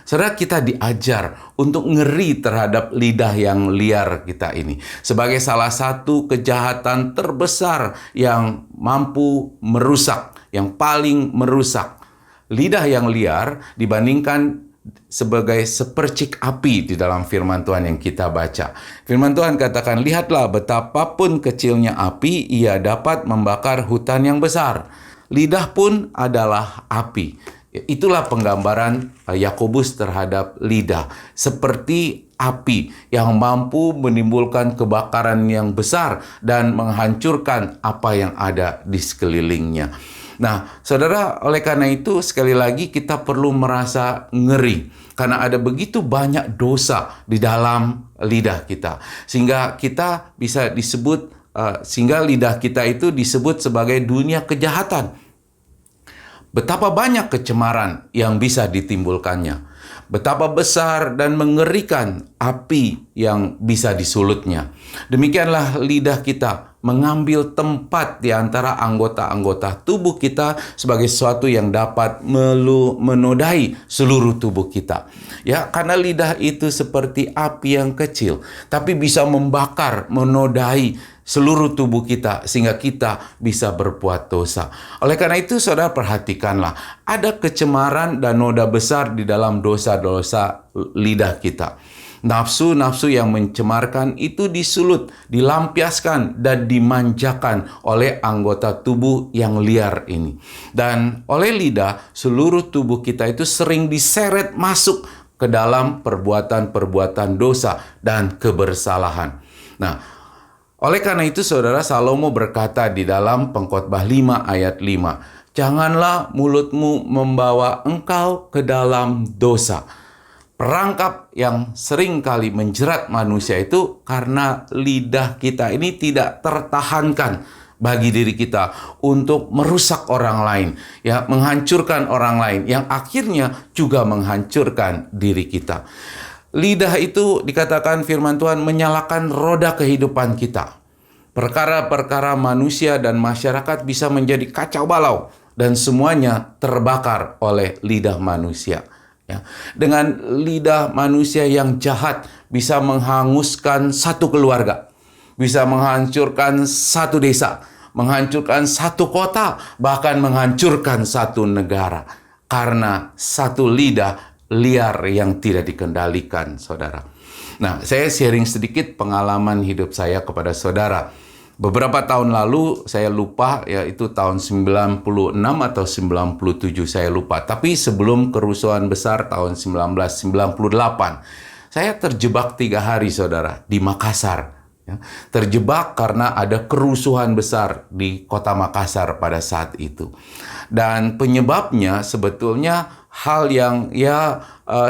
Saudara, kita diajar untuk ngeri terhadap lidah yang liar kita ini sebagai salah satu kejahatan terbesar yang mampu merusak, yang paling merusak. Lidah yang liar dibandingkan sebagai sepercik api di dalam firman Tuhan yang kita baca. Firman Tuhan katakan, lihatlah betapapun kecilnya api, ia dapat membakar hutan yang besar. Lidah pun adalah api. Itulah penggambaran Yakobus terhadap lidah. Seperti api yang mampu menimbulkan kebakaran yang besar dan menghancurkan apa yang ada di sekelilingnya. Nah, saudara, oleh karena itu sekali lagi kita perlu merasa ngeri. Karena ada begitu banyak dosa di dalam lidah kita. Sehingga kita bisa disebut sehingga lidah kita itu disebut sebagai dunia kejahatan. Betapa banyak kecemaran yang bisa ditimbulkannya. Betapa besar dan mengerikan api yang bisa disulutnya. Demikianlah lidah kita mengambil tempat di antara anggota-anggota tubuh kita sebagai sesuatu yang dapat menodai seluruh tubuh kita. Ya, karena lidah itu seperti api yang kecil, tapi bisa membakar, menodai seluruh tubuh kita sehingga kita bisa berbuat dosa. Oleh karena itu, saudara, perhatikanlah, ada kecemaran dan noda besar di dalam dosa-dosa lidah kita. Nafsu-nafsu yang mencemarkan itu disulut, dilampiaskan, dan dimanjakan oleh anggota tubuh yang liar ini. Dan oleh lidah, seluruh tubuh kita itu sering diseret masuk ke dalam perbuatan-perbuatan dosa dan kebersalahan. Nah, oleh karena itu, saudara, Salomo berkata di dalam Pengkhotbah 5 ayat 5, janganlah mulutmu membawa engkau ke dalam dosa. Perangkap yang sering kali menjerat manusia itu karena lidah kita ini tidak tertahankan bagi diri kita untuk merusak orang lain, ya, menghancurkan orang lain, yang akhirnya juga menghancurkan diri kita. Lidah itu dikatakan firman Tuhan menyalakan roda kehidupan kita. Perkara-perkara manusia dan masyarakat bisa menjadi kacau balau dan semuanya terbakar oleh lidah manusia. Ya, dengan lidah manusia yang jahat bisa menghanguskan satu keluarga, bisa menghancurkan satu desa, menghancurkan satu kota, bahkan menghancurkan satu negara. Karena satu lidah liar yang tidak dikendalikan, saudara. Nah, saya sharing sedikit pengalaman hidup saya kepada saudara. Beberapa tahun lalu, saya lupa, ya itu tahun 96 atau 97, saya lupa. Tapi sebelum kerusuhan besar tahun 1998, saya terjebak 3 hari, saudara, di Makassar. Ya, terjebak karena ada kerusuhan besar di kota Makassar pada saat itu. Dan penyebabnya sebetulnya hal yang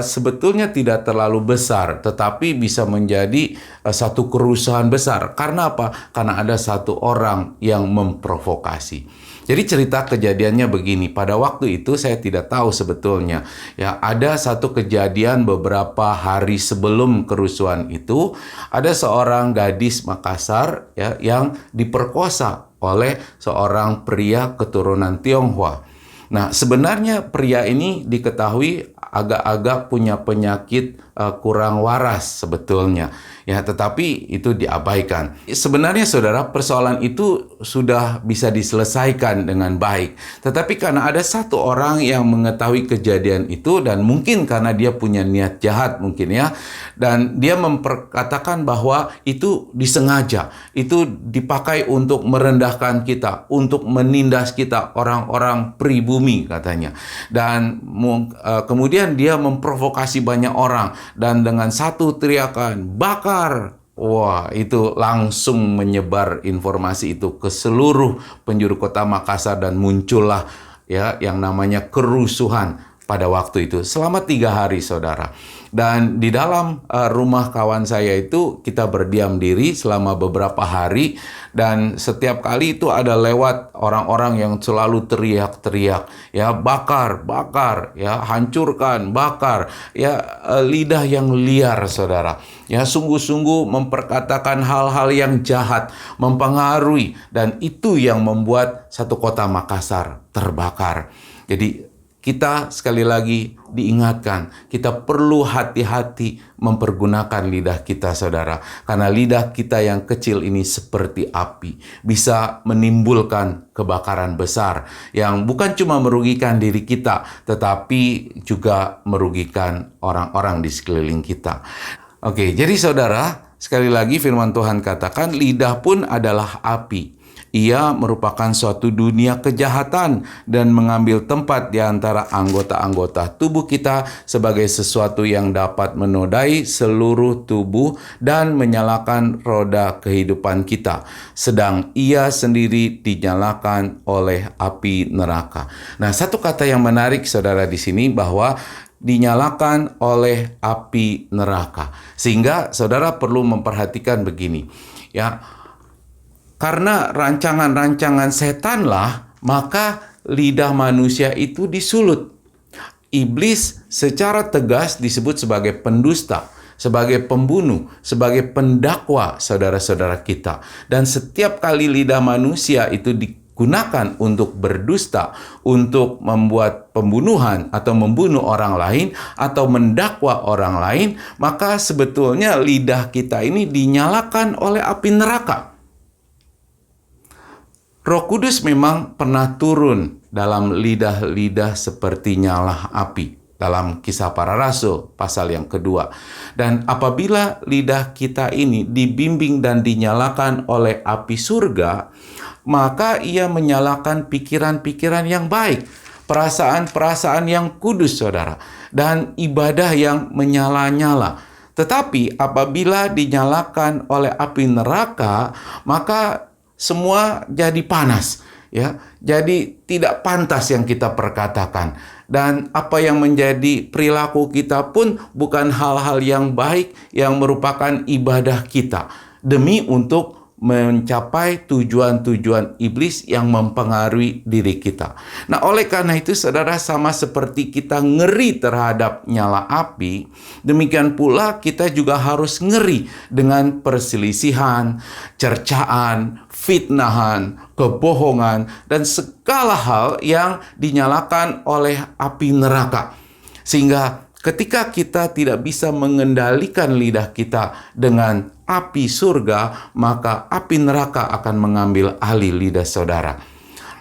sebetulnya tidak terlalu besar, tetapi bisa menjadi satu kerusuhan besar. Karena apa? Karena ada satu orang yang memprovokasi. Jadi cerita kejadiannya begini, pada waktu itu saya tidak tahu sebetulnya. Ya, ada satu kejadian beberapa hari sebelum kerusuhan itu, ada seorang gadis Makassar ya, yang diperkosa oleh seorang pria keturunan Tionghoa. Nah, sebenarnya pria ini diketahui agak-agak punya penyakit kurang waras sebetulnya. Ya, tetapi itu diabaikan. Sebenarnya saudara, persoalan itu sudah bisa diselesaikan dengan baik. Tetapi karena ada satu orang yang mengetahui kejadian itu, dan mungkin karena dia punya niat jahat mungkin ya, dan dia memperkatakan bahwa itu disengaja, itu dipakai untuk merendahkan kita, untuk menindas kita, orang-orang pribumi katanya. Dan kemudian dia memprovokasi banyak orang, dan dengan satu teriakan, bakar! Wah, itu langsung menyebar informasi itu ke seluruh penjuru kota Makassar, dan muncullah ya yang namanya kerusuhan pada waktu itu selama 3 hari, saudara. Dan di dalam rumah kawan saya itu kita berdiam diri selama beberapa hari, dan setiap kali itu ada lewat orang-orang yang selalu teriak-teriak, ya bakar, bakar, ya hancurkan, bakar, ya lidah yang liar, saudara. Ya sungguh-sungguh memperkatakan hal-hal yang jahat, mempengaruhi, dan itu yang membuat satu kota Makassar terbakar. Jadi kita sekali lagi diingatkan, kita perlu hati-hati mempergunakan lidah kita, saudara. Karena lidah kita yang kecil ini seperti api, bisa menimbulkan kebakaran besar yang bukan cuma merugikan diri kita, tetapi juga merugikan orang-orang di sekeliling kita. Oke, jadi saudara, sekali lagi firman Tuhan katakan, lidah pun adalah api. Ia merupakan suatu dunia kejahatan dan mengambil tempat di antara anggota-anggota tubuh kita sebagai sesuatu yang dapat menodai seluruh tubuh dan menyalakan roda kehidupan kita. Sedang ia sendiri dinyalakan oleh api neraka. Nah, satu kata yang menarik, saudara, di sini bahwa dinyalakan oleh api neraka. Sehingga saudara perlu memperhatikan begini, ya. Karena rancangan-rancangan setanlah, maka lidah manusia itu disulut. Iblis secara tegas disebut sebagai pendusta, sebagai pembunuh, sebagai pendakwa saudara-saudara kita. Dan setiap kali lidah manusia itu digunakan untuk berdusta, untuk membuat pembunuhan atau membunuh orang lain atau mendakwa orang lain, maka sebetulnya lidah kita ini dinyalakan oleh api neraka. Roh Kudus memang pernah turun dalam lidah-lidah seperti nyala api dalam Kisah Para Rasul pasal yang kedua. Dan apabila lidah kita ini dibimbing dan dinyalakan oleh api surga, maka ia menyalakan pikiran-pikiran yang baik, perasaan-perasaan yang kudus, saudara, dan ibadah yang menyala-nyala. Tetapi apabila dinyalakan oleh api neraka, maka semua jadi panas, ya. Jadi tidak pantas yang kita perkatakan, dan apa yang menjadi perilaku kita pun bukan hal-hal yang baik yang merupakan ibadah kita demi untuk mencapai tujuan-tujuan iblis yang mempengaruhi diri kita. Nah, oleh karena itu, saudara, sama seperti kita ngeri terhadap nyala api, demikian pula kita juga harus ngeri dengan perselisihan, cercaan, fitnahan, kebohongan, dan segala hal yang dinyalakan oleh api neraka. Sehingga Ketika kita tidak bisa mengendalikan lidah kita dengan api surga, maka api neraka akan mengambil alih lidah saudara.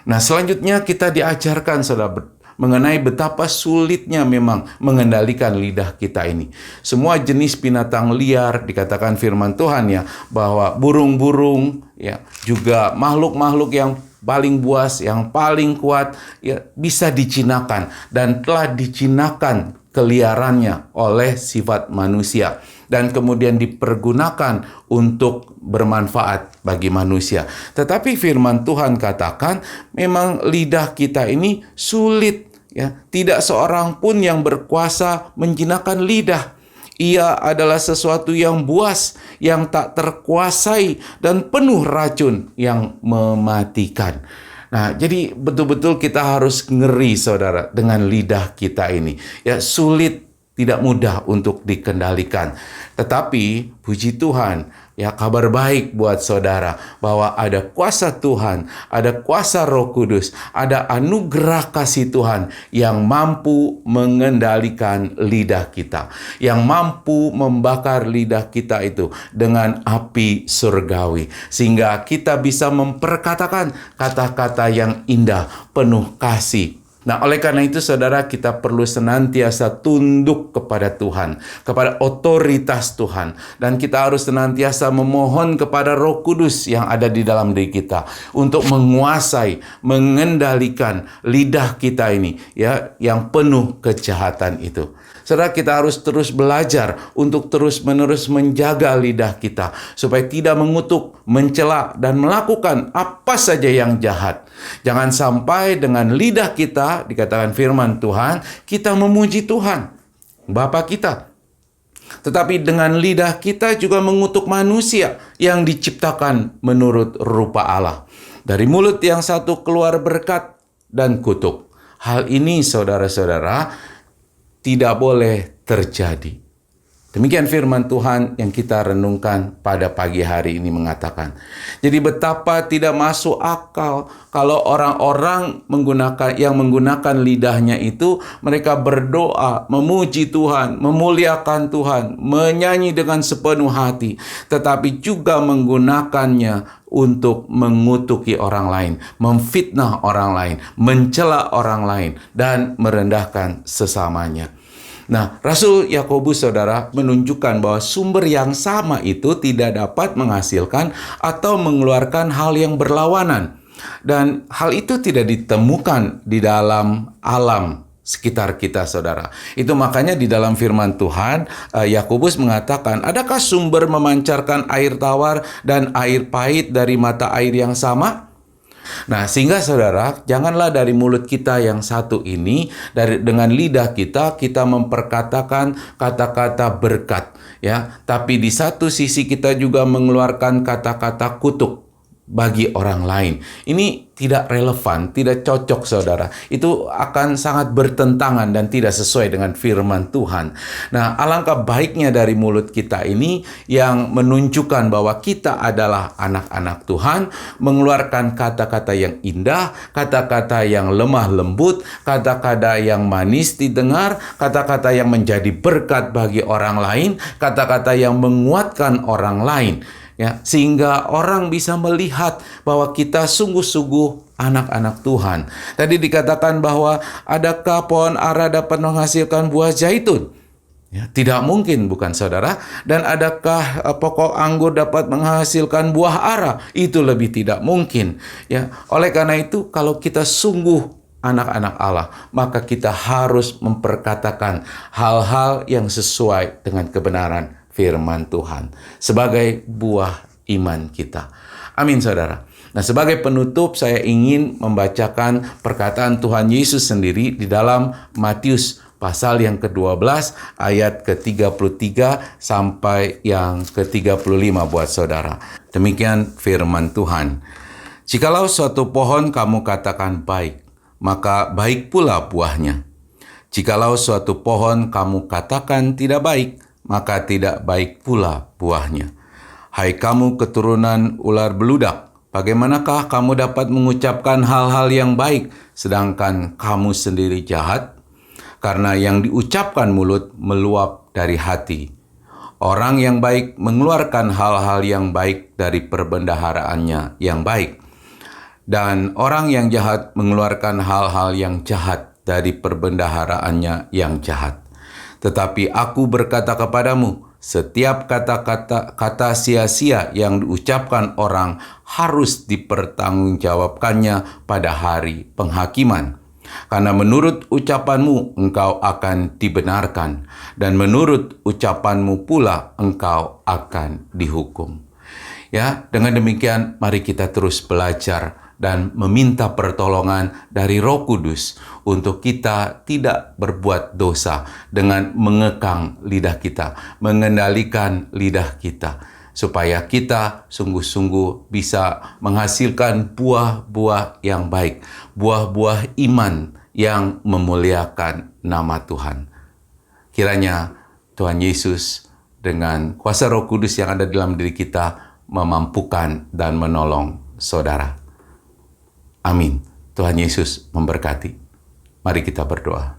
Nah, selanjutnya kita diajarkan saudara mengenai betapa sulitnya memang mengendalikan lidah kita ini. Semua jenis binatang liar, dikatakan firman Tuhan ya, bahwa burung-burung ya, juga makhluk-makhluk yang paling buas, yang paling kuat ya, bisa dijinakan dan telah dijinakan keliarannya oleh sifat manusia dan kemudian dipergunakan untuk bermanfaat bagi manusia. Tetapi firman Tuhan katakan memang lidah kita ini sulit ya. Tidak seorang pun yang berkuasa menjinakkan lidah. Ia adalah sesuatu yang buas, yang tak terkuasai dan penuh racun yang mematikan. Nah, jadi betul-betul kita harus ngeri saudara dengan lidah kita ini. Ya, sulit, tidak mudah untuk dikendalikan. Tetapi puji Tuhan, ya kabar baik buat saudara bahwa ada kuasa Tuhan, ada kuasa Roh Kudus, ada anugerah kasih Tuhan yang mampu mengendalikan lidah kita, yang mampu membakar lidah kita itu dengan api surgawi, sehingga kita bisa memperkatakan kata-kata yang indah, penuh kasih. Nah, oleh karena itu saudara, kita perlu senantiasa tunduk kepada Tuhan, kepada otoritas Tuhan. Dan kita harus senantiasa memohon kepada Roh Kudus yang ada di dalam diri kita untuk menguasai, mengendalikan lidah kita ini ya, yang penuh kejahatan itu. Saudara, kita harus terus belajar untuk terus-menerus menjaga lidah kita supaya tidak mengutuk, mencela, dan melakukan apa saja yang jahat. Jangan sampai dengan lidah kita, dikatakan firman Tuhan, kita memuji Tuhan, Bapa kita. Tetapi dengan lidah kita juga mengutuk manusia yang diciptakan menurut rupa Allah. Dari mulut yang satu keluar berkat dan kutuk. Hal ini saudara-saudara tidak boleh terjadi. Demikian firman Tuhan yang kita renungkan pada pagi hari ini mengatakan. Jadi betapa tidak masuk akal kalau orang-orang menggunakan lidahnya itu, mereka berdoa, memuji Tuhan, memuliakan Tuhan, menyanyi dengan sepenuh hati, tetapi juga menggunakannya untuk mengutuki orang lain, memfitnah orang lain, mencela orang lain, dan merendahkan sesamanya. Nah, Rasul Yakobus saudara menunjukkan bahwa sumber yang sama itu tidak dapat menghasilkan atau mengeluarkan hal yang berlawanan. Dan hal itu tidak ditemukan di dalam alam sekitar kita saudara. Itu makanya di dalam firman Tuhan, Yakobus mengatakan, adakah sumber memancarkan air tawar dan air pahit dari mata air yang sama? Nah, sehingga saudara, janganlah dari mulut kita yang satu ini, dengan lidah kita memperkatakan kata-kata berkat, ya. Tapi di satu sisi kita juga mengeluarkan kata-kata kutuk bagi orang lain. Ini tidak relevan, tidak cocok saudara. Itu akan sangat bertentangan dan tidak sesuai dengan firman Tuhan. Nah, alangkah baiknya dari mulut kita ini yang menunjukkan bahwa kita adalah anak-anak Tuhan, mengeluarkan kata-kata yang indah, kata-kata yang lemah lembut, kata-kata yang manis didengar, kata-kata yang menjadi berkat bagi orang lain, kata-kata yang menguatkan orang lain. Ya, sehingga orang bisa melihat bahwa kita sungguh-sungguh anak-anak Tuhan. Tadi dikatakan bahwa adakah pohon ara dapat menghasilkan buah zaitun? Ya, tidak mungkin, bukan saudara? Dan adakah pokok anggur dapat menghasilkan buah ara? Itu lebih tidak mungkin. Ya, oleh karena itu, kalau kita sungguh anak-anak Allah, maka kita harus memperkatakan hal-hal yang sesuai dengan kebenaran firman Tuhan sebagai buah iman kita. Amin saudara. Nah, sebagai penutup saya ingin membacakan perkataan Tuhan Yesus sendiri di dalam Matius pasal yang ke-12 ayat ke-33 sampai yang ke-35 buat saudara. Demikian firman Tuhan. Jikalau suatu pohon kamu katakan baik, maka baik pula buahnya. Jikalau suatu pohon kamu katakan tidak baik, maka tidak baik pula buahnya. Hai kamu keturunan ular beludak, bagaimanakah kamu dapat mengucapkan hal-hal yang baik, sedangkan kamu sendiri jahat? karena yang diucapkan mulut meluap dari hati. Orang yang baik mengeluarkan hal-hal yang baik dari perbendaharaannya yang baik, dan orang yang jahat mengeluarkan hal-hal yang jahat dari perbendaharaannya yang jahat. Tetapi aku berkata kepadamu, setiap kata sia-sia yang diucapkan orang harus dipertanggungjawabkannya pada hari penghakiman. Karena menurut ucapanmu engkau akan dibenarkan, dan menurut ucapanmu pula engkau akan dihukum. Ya, dengan demikian mari kita terus belajar dan meminta pertolongan dari Roh Kudus untuk kita tidak berbuat dosa dengan mengekang lidah kita, mengendalikan lidah kita, supaya kita sungguh-sungguh bisa menghasilkan buah-buah yang baik, buah-buah iman yang memuliakan nama Tuhan. Kiranya Tuhan Yesus dengan kuasa Roh Kudus yang ada dalam diri kita memampukan dan menolong saudara. Amin. Tuhan Yesus memberkati. Mari kita berdoa.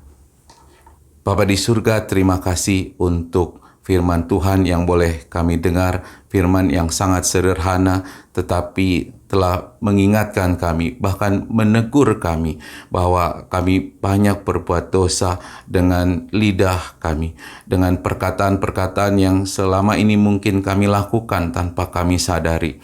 Bapa di surga, terima kasih untuk firman Tuhan yang boleh kami dengar, firman yang sangat sederhana tetapi telah mengingatkan kami, bahkan menegur kami bahwa kami banyak berbuat dosa dengan lidah kami, dengan perkataan-perkataan yang selama ini mungkin kami lakukan tanpa kami sadari.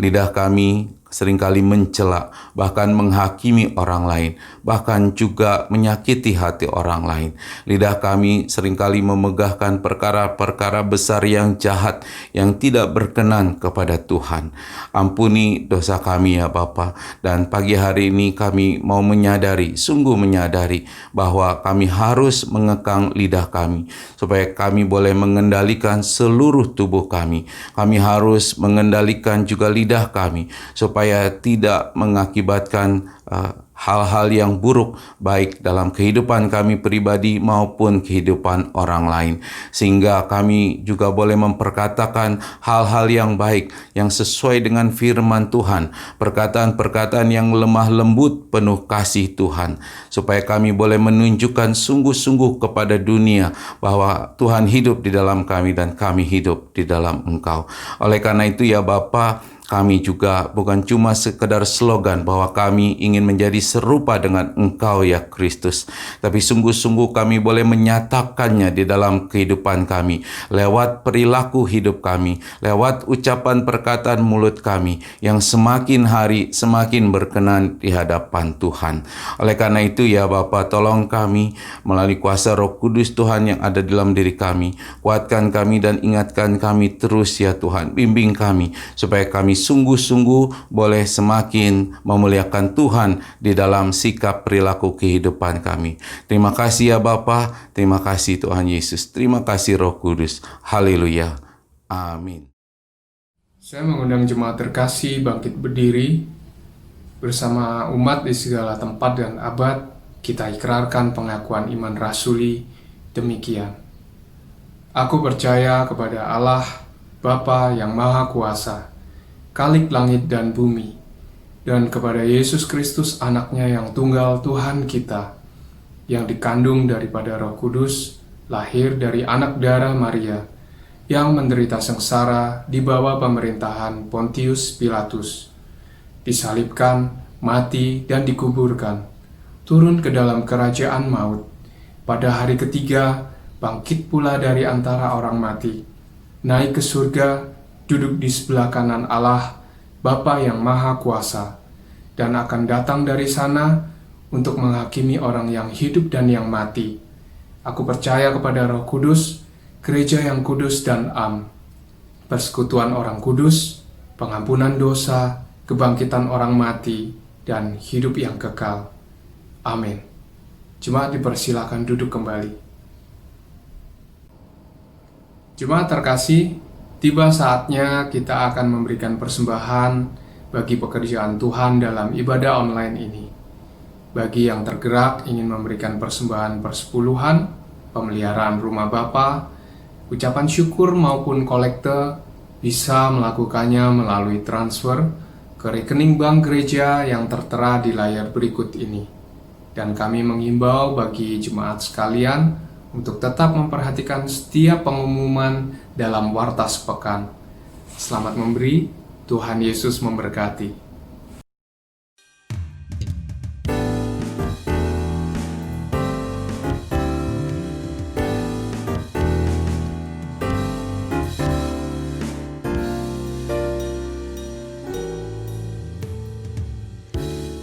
Lidah kami seringkali mencela, bahkan menghakimi orang lain, bahkan juga menyakiti hati orang lain. Lidah kami seringkali memegahkan perkara-perkara besar yang jahat, yang tidak berkenan kepada Tuhan. Ampuni dosa kami ya Bapa, dan pagi hari ini kami mau menyadari, sungguh menyadari bahwa kami harus mengekang lidah kami, supaya kami boleh mengendalikan seluruh tubuh kami. Kami harus mengendalikan juga lidah kami, supaya tidak mengakibatkan hal-hal yang buruk baik dalam kehidupan kami pribadi maupun kehidupan orang lain, sehingga kami juga boleh memperkatakan hal-hal yang baik yang sesuai dengan firman Tuhan, perkataan-perkataan yang lemah lembut penuh kasih Tuhan, supaya kami boleh menunjukkan sungguh-sungguh kepada dunia bahwa Tuhan hidup di dalam kami dan kami hidup di dalam Engkau. Oleh karena itu ya Bapa, kami juga bukan cuma sekedar slogan bahwa kami ingin menjadi serupa dengan Engkau ya Kristus, tapi sungguh-sungguh kami boleh menyatakannya di dalam kehidupan kami, lewat perilaku hidup kami, lewat ucapan perkataan mulut kami yang semakin hari semakin berkenan di hadapan Tuhan. Oleh karena itu ya Bapa, tolong kami melalui kuasa Roh Kudus Tuhan yang ada dalam diri kami, kuatkan kami dan ingatkan kami terus ya Tuhan, bimbing kami supaya kami sungguh-sungguh boleh semakin memuliakan Tuhan di dalam sikap perilaku kehidupan kami. Terima kasih ya Bapa, terima kasih Tuhan Yesus, terima kasih Roh Kudus. Haleluya. Amin. Saya mengundang jemaat terkasih bangkit berdiri bersama umat di segala tempat dan abad. Kita ikrarkan pengakuan iman rasuli demikian. Aku percaya kepada Allah, Bapa yang Maha Kuasa, Khalik langit dan bumi, dan kepada Yesus Kristus anaknya yang tunggal Tuhan kita, yang dikandung daripada Roh Kudus, lahir dari anak darah Maria, yang menderita sengsara di bawah pemerintahan Pontius Pilatus, disalibkan, mati, dan dikuburkan, turun ke dalam kerajaan maut, pada hari ketiga bangkit pula dari antara orang mati, naik ke surga, duduk di sebelah kanan Allah, Bapa yang Maha Kuasa, dan akan datang dari sana untuk menghakimi orang yang hidup dan yang mati. Aku percaya kepada Roh Kudus, gereja yang kudus dan am, persekutuan orang kudus, pengampunan dosa, kebangkitan orang mati, dan hidup yang kekal. Amin. Jemaat dipersilakan duduk kembali. Jemaat terkasih, tiba saatnya kita akan memberikan persembahan bagi pekerjaan Tuhan dalam ibadah online ini. Bagi yang tergerak ingin memberikan persembahan persepuluhan, pemeliharaan rumah Bapa, ucapan syukur maupun kolekte, bisa melakukannya melalui transfer ke rekening bank gereja yang tertera di layar berikut ini. Dan kami menghimbau bagi jemaat sekalian untuk tetap memperhatikan setiap pengumuman dalam warta sepekan. Selamat memberi, Tuhan Yesus memberkati.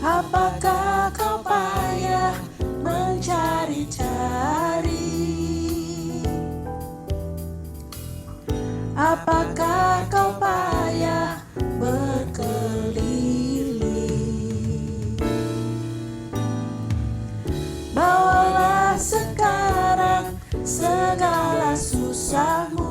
Apakah kau payah mencari-cari? Apakah kau payah berkeliling? Bawalah sekarang segala susahmu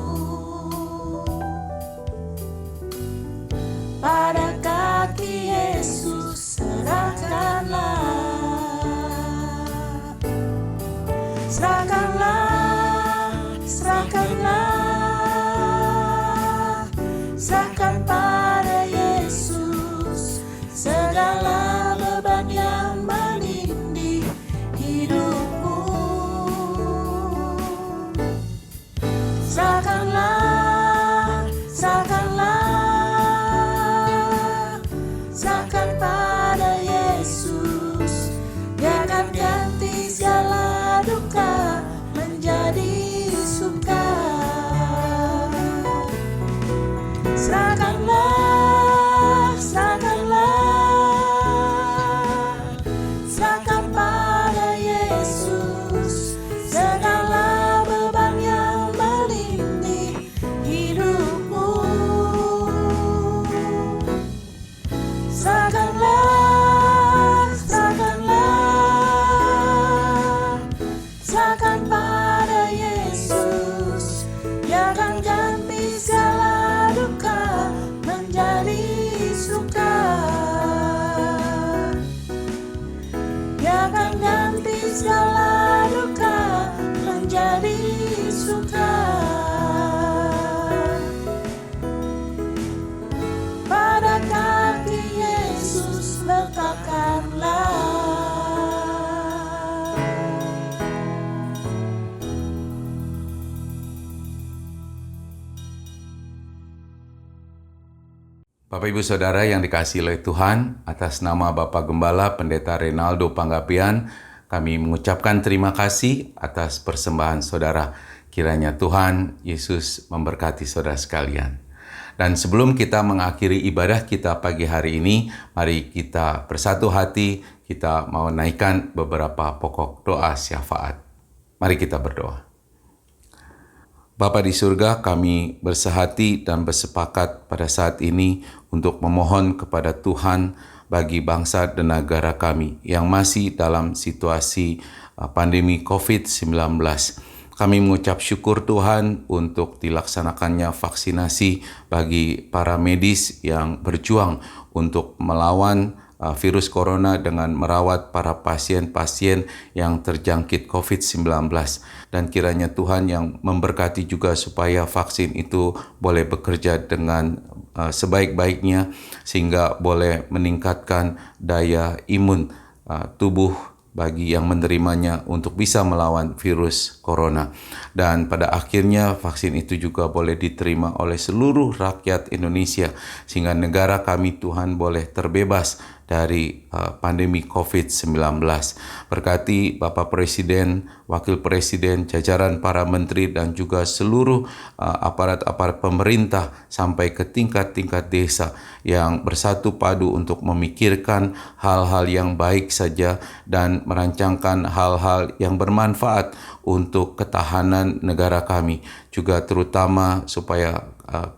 pada kaki Yesus, serahkanlah. Serahkanlah, serahkanlah, serahkan pada Yesus segala beban yang menindih hidupmu. Serahkanlah, serahkanlah, serahkan pada Yesus. Dia akan ganti segala duka menjadi suka. Serahkanlah, serahkanlah, serahkan pada Yesus segala beban yang menindih hidupmu. Serahkanlah, serahkanlah, serahkan pada Yesus. Dia akan ganti segala duka menjadi suka. Dia akan ganti segala duka menjadi suka. Pada kaki Yesus letakkanlah. Bapak Ibu Saudara yang dikasihi oleh Tuhan, atas nama Bapak Gembala Pendeta Renaldo Panggabean, kami mengucapkan terima kasih atas persembahan saudara. Kiranya Tuhan Yesus memberkati saudara sekalian. Dan sebelum kita mengakhiri ibadah kita pagi hari ini, mari kita bersatu hati, kita mau naikkan beberapa pokok doa syafaat. Mari kita berdoa. Bapa di surga, kami bersehati dan bersepakat pada saat ini untuk memohon kepada Tuhan bagi bangsa dan negara kami yang masih dalam situasi pandemi COVID-19. Kami mengucap syukur Tuhan untuk dilaksanakannya vaksinasi bagi para medis yang berjuang untuk melawan virus corona dengan merawat para pasien-pasien yang terjangkit COVID-19. Dan kiranya Tuhan yang memberkati juga supaya vaksin itu boleh bekerja dengan sebaik-baiknya sehingga boleh meningkatkan daya imun tubuh bagi yang menerimanya untuk bisa melawan virus corona. Dan pada akhirnya vaksin itu juga boleh diterima oleh seluruh rakyat Indonesia sehingga negara kami Tuhan boleh terbebas dari pandemi COVID-19. Berkati Bapak Presiden, Wakil Presiden, jajaran para menteri dan juga seluruh aparat-aparat pemerintah sampai ke tingkat-tingkat desa yang bersatu padu untuk memikirkan hal-hal yang baik saja dan merancangkan hal-hal yang bermanfaat untuk ketahanan negara kami, juga terutama supaya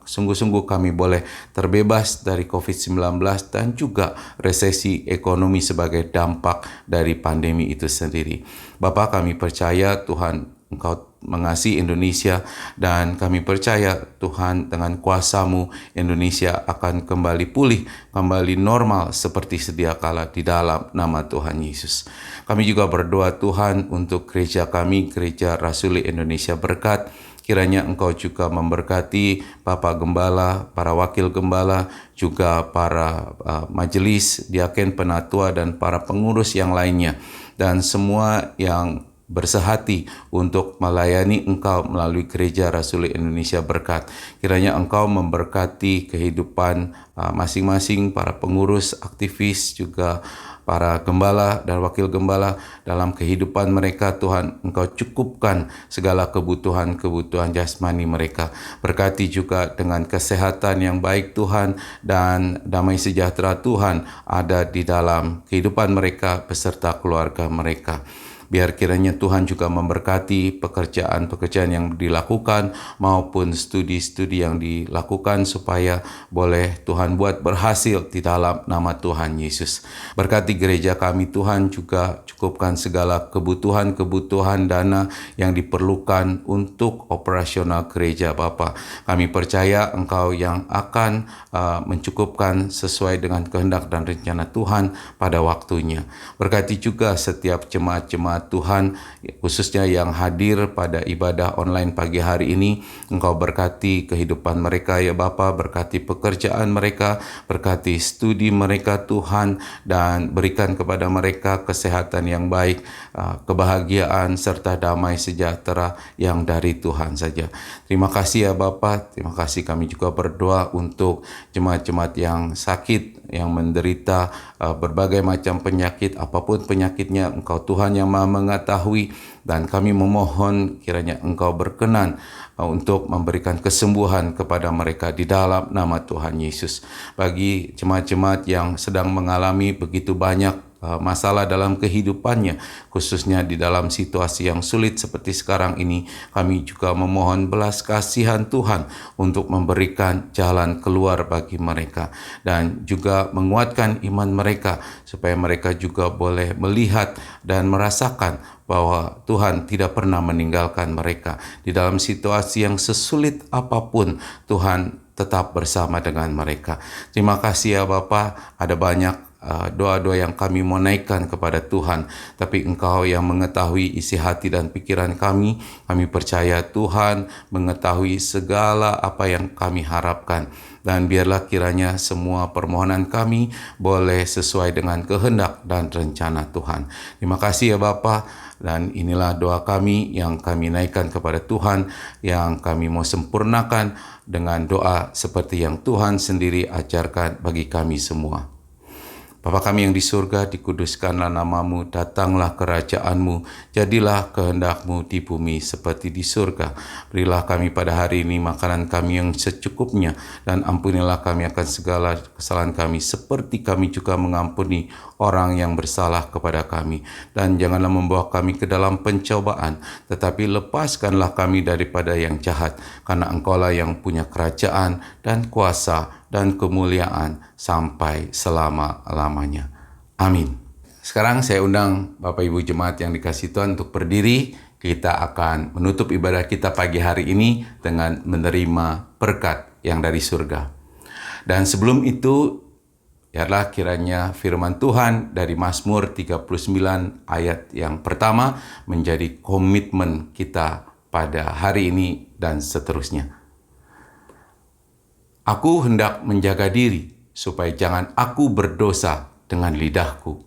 sungguh-sungguh kami boleh terbebas dari COVID-19 dan juga resesi ekonomi sebagai dampak dari pandemi itu sendiri. Bapa, kami percaya Tuhan Engkau mengasihi Indonesia dan kami percaya Tuhan dengan kuasa-Mu Indonesia akan kembali pulih, kembali normal seperti sedia kala di dalam nama Tuhan Yesus. Kami juga berdoa Tuhan untuk gereja kami, Gereja Rasuli Indonesia Berkat. kiranya Engkau juga memberkati Bapak Gembala, para Wakil Gembala, juga para majelis, diaken, penatua, dan para pengurus yang lainnya, dan semua yang bersehati untuk melayani Engkau melalui Gereja Rasuli Indonesia Berkat. Kiranya Engkau memberkati kehidupan masing-masing para pengurus, aktivis, juga para gembala dan wakil gembala dalam kehidupan mereka. Tuhan, Engkau cukupkan segala kebutuhan-kebutuhan jasmani mereka. Berkati juga dengan kesehatan yang baik Tuhan, dan damai sejahtera Tuhan ada di dalam kehidupan mereka beserta keluarga mereka. Biar kiranya Tuhan juga memberkati pekerjaan-pekerjaan yang dilakukan maupun studi-studi yang dilakukan, supaya boleh Tuhan buat berhasil di dalam nama Tuhan Yesus. Berkati gereja kami Tuhan, juga cukupkan segala kebutuhan-kebutuhan dana yang diperlukan untuk operasional gereja Bapa. Kami percaya Engkau yang akan mencukupkan sesuai dengan kehendak dan rencana Tuhan pada waktunya. Berkati juga setiap jemaat-jemaat Tuhan, khususnya yang hadir pada ibadah online pagi hari ini. Engkau berkati kehidupan mereka ya Bapa, berkati pekerjaan mereka, berkati studi mereka Tuhan, dan berikan kepada mereka kesehatan yang baik, kebahagiaan serta damai sejahtera yang dari Tuhan saja. Terima kasih ya Bapa, terima kasih. Kami juga berdoa untuk jemaat-jemaat yang sakit, yang menderita berbagai macam penyakit, apapun penyakitnya, Engkau Tuhan yang Maha mengetahui, dan kami memohon kiranya Engkau berkenan untuk memberikan kesembuhan kepada mereka di dalam nama Tuhan Yesus. Bagi jemaat-jemaat yang sedang mengalami begitu banyak masalah dalam kehidupannya, khususnya di dalam situasi yang sulit seperti sekarang ini, kami juga memohon belas kasihan Tuhan untuk memberikan jalan keluar bagi mereka, dan juga menguatkan iman mereka supaya mereka juga boleh melihat dan merasakan bahwa Tuhan tidak pernah meninggalkan mereka. Di dalam situasi yang sesulit apapun, Tuhan tetap bersama dengan mereka. Terima kasih ya Bapa, ada banyak doa-doa yang kami mau naikkan kepada Tuhan, tapi Engkau yang mengetahui isi hati dan pikiran kami. Kami percaya Tuhan mengetahui segala apa yang kami harapkan, dan biarlah kiranya semua permohonan kami boleh sesuai dengan kehendak dan rencana Tuhan. Terima kasih ya Bapa, dan inilah doa kami yang kami naikkan kepada Tuhan, yang kami mau sempurnakan dengan doa seperti yang Tuhan sendiri ajarkan bagi kami semua. Bapa kami yang di surga, dikuduskanlah namamu, datanglah kerajaan-Mu, jadilah kehendak-Mu di bumi seperti di surga. Berilah kami pada hari ini makanan kami yang secukupnya, dan ampunilah kami akan segala kesalahan kami, seperti kami juga mengampuni orang yang bersalah kepada kami. Dan janganlah membawa kami ke dalam pencobaan, tetapi lepaskanlah kami daripada yang jahat, karena Engkaulah yang punya kerajaan dan kuasa dan kemuliaan sampai selama-lamanya. Amin. Sekarang saya undang Bapak Ibu Jemaat yang dikasihi Tuhan untuk berdiri. Kita akan menutup ibadah kita pagi hari ini dengan menerima berkat yang dari surga. Dan sebelum itu, biarlah kiranya firman Tuhan dari Mazmur 39 ayat yang pertama menjadi komitmen kita pada hari ini dan seterusnya. Aku hendak menjaga diri, supaya jangan aku berdosa dengan lidahku.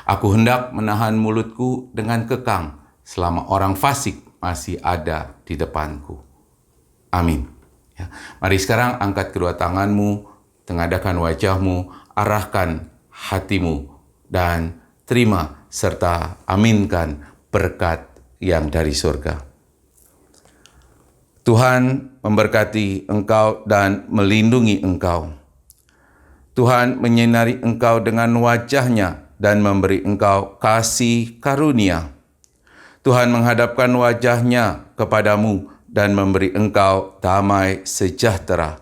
Aku hendak menahan mulutku dengan kekang, selama orang fasik masih ada di depanku. Amin. Ya. Mari sekarang angkat kedua tanganmu, tengadahkan wajahmu, arahkan hatimu, dan terima serta aminkan berkat yang dari surga. Tuhan memberkati engkau dan melindungi engkau. Tuhan menyinari engkau dengan wajah-Nya dan memberi engkau kasih karunia. Tuhan menghadapkan wajah-Nya kepadamu dan memberi engkau damai sejahtera.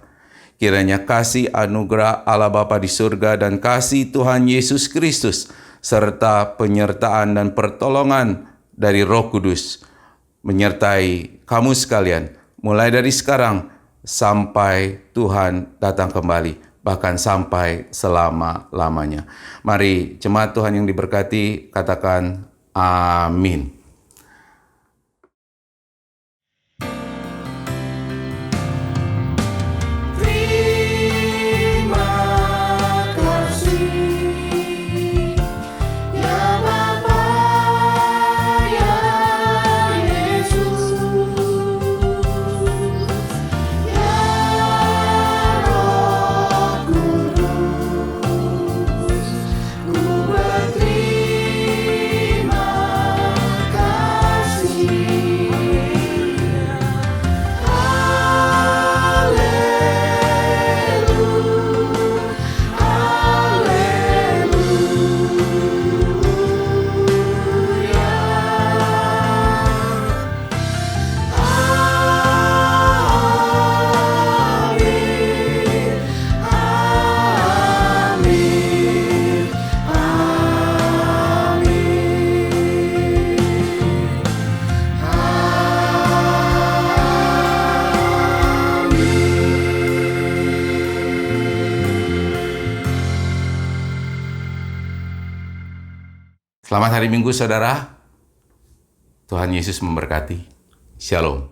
Kiranya kasih anugerah Allah Bapa di surga dan kasih Tuhan Yesus Kristus serta penyertaan dan pertolongan dari Roh Kudus menyertai kamu sekalian, mulai dari sekarang sampai Tuhan datang kembali, bahkan sampai selama-lamanya. Mari jemaat Tuhan yang diberkati, katakan amin. Selamat hari Minggu, saudara. Tuhan Yesus memberkati. Shalom.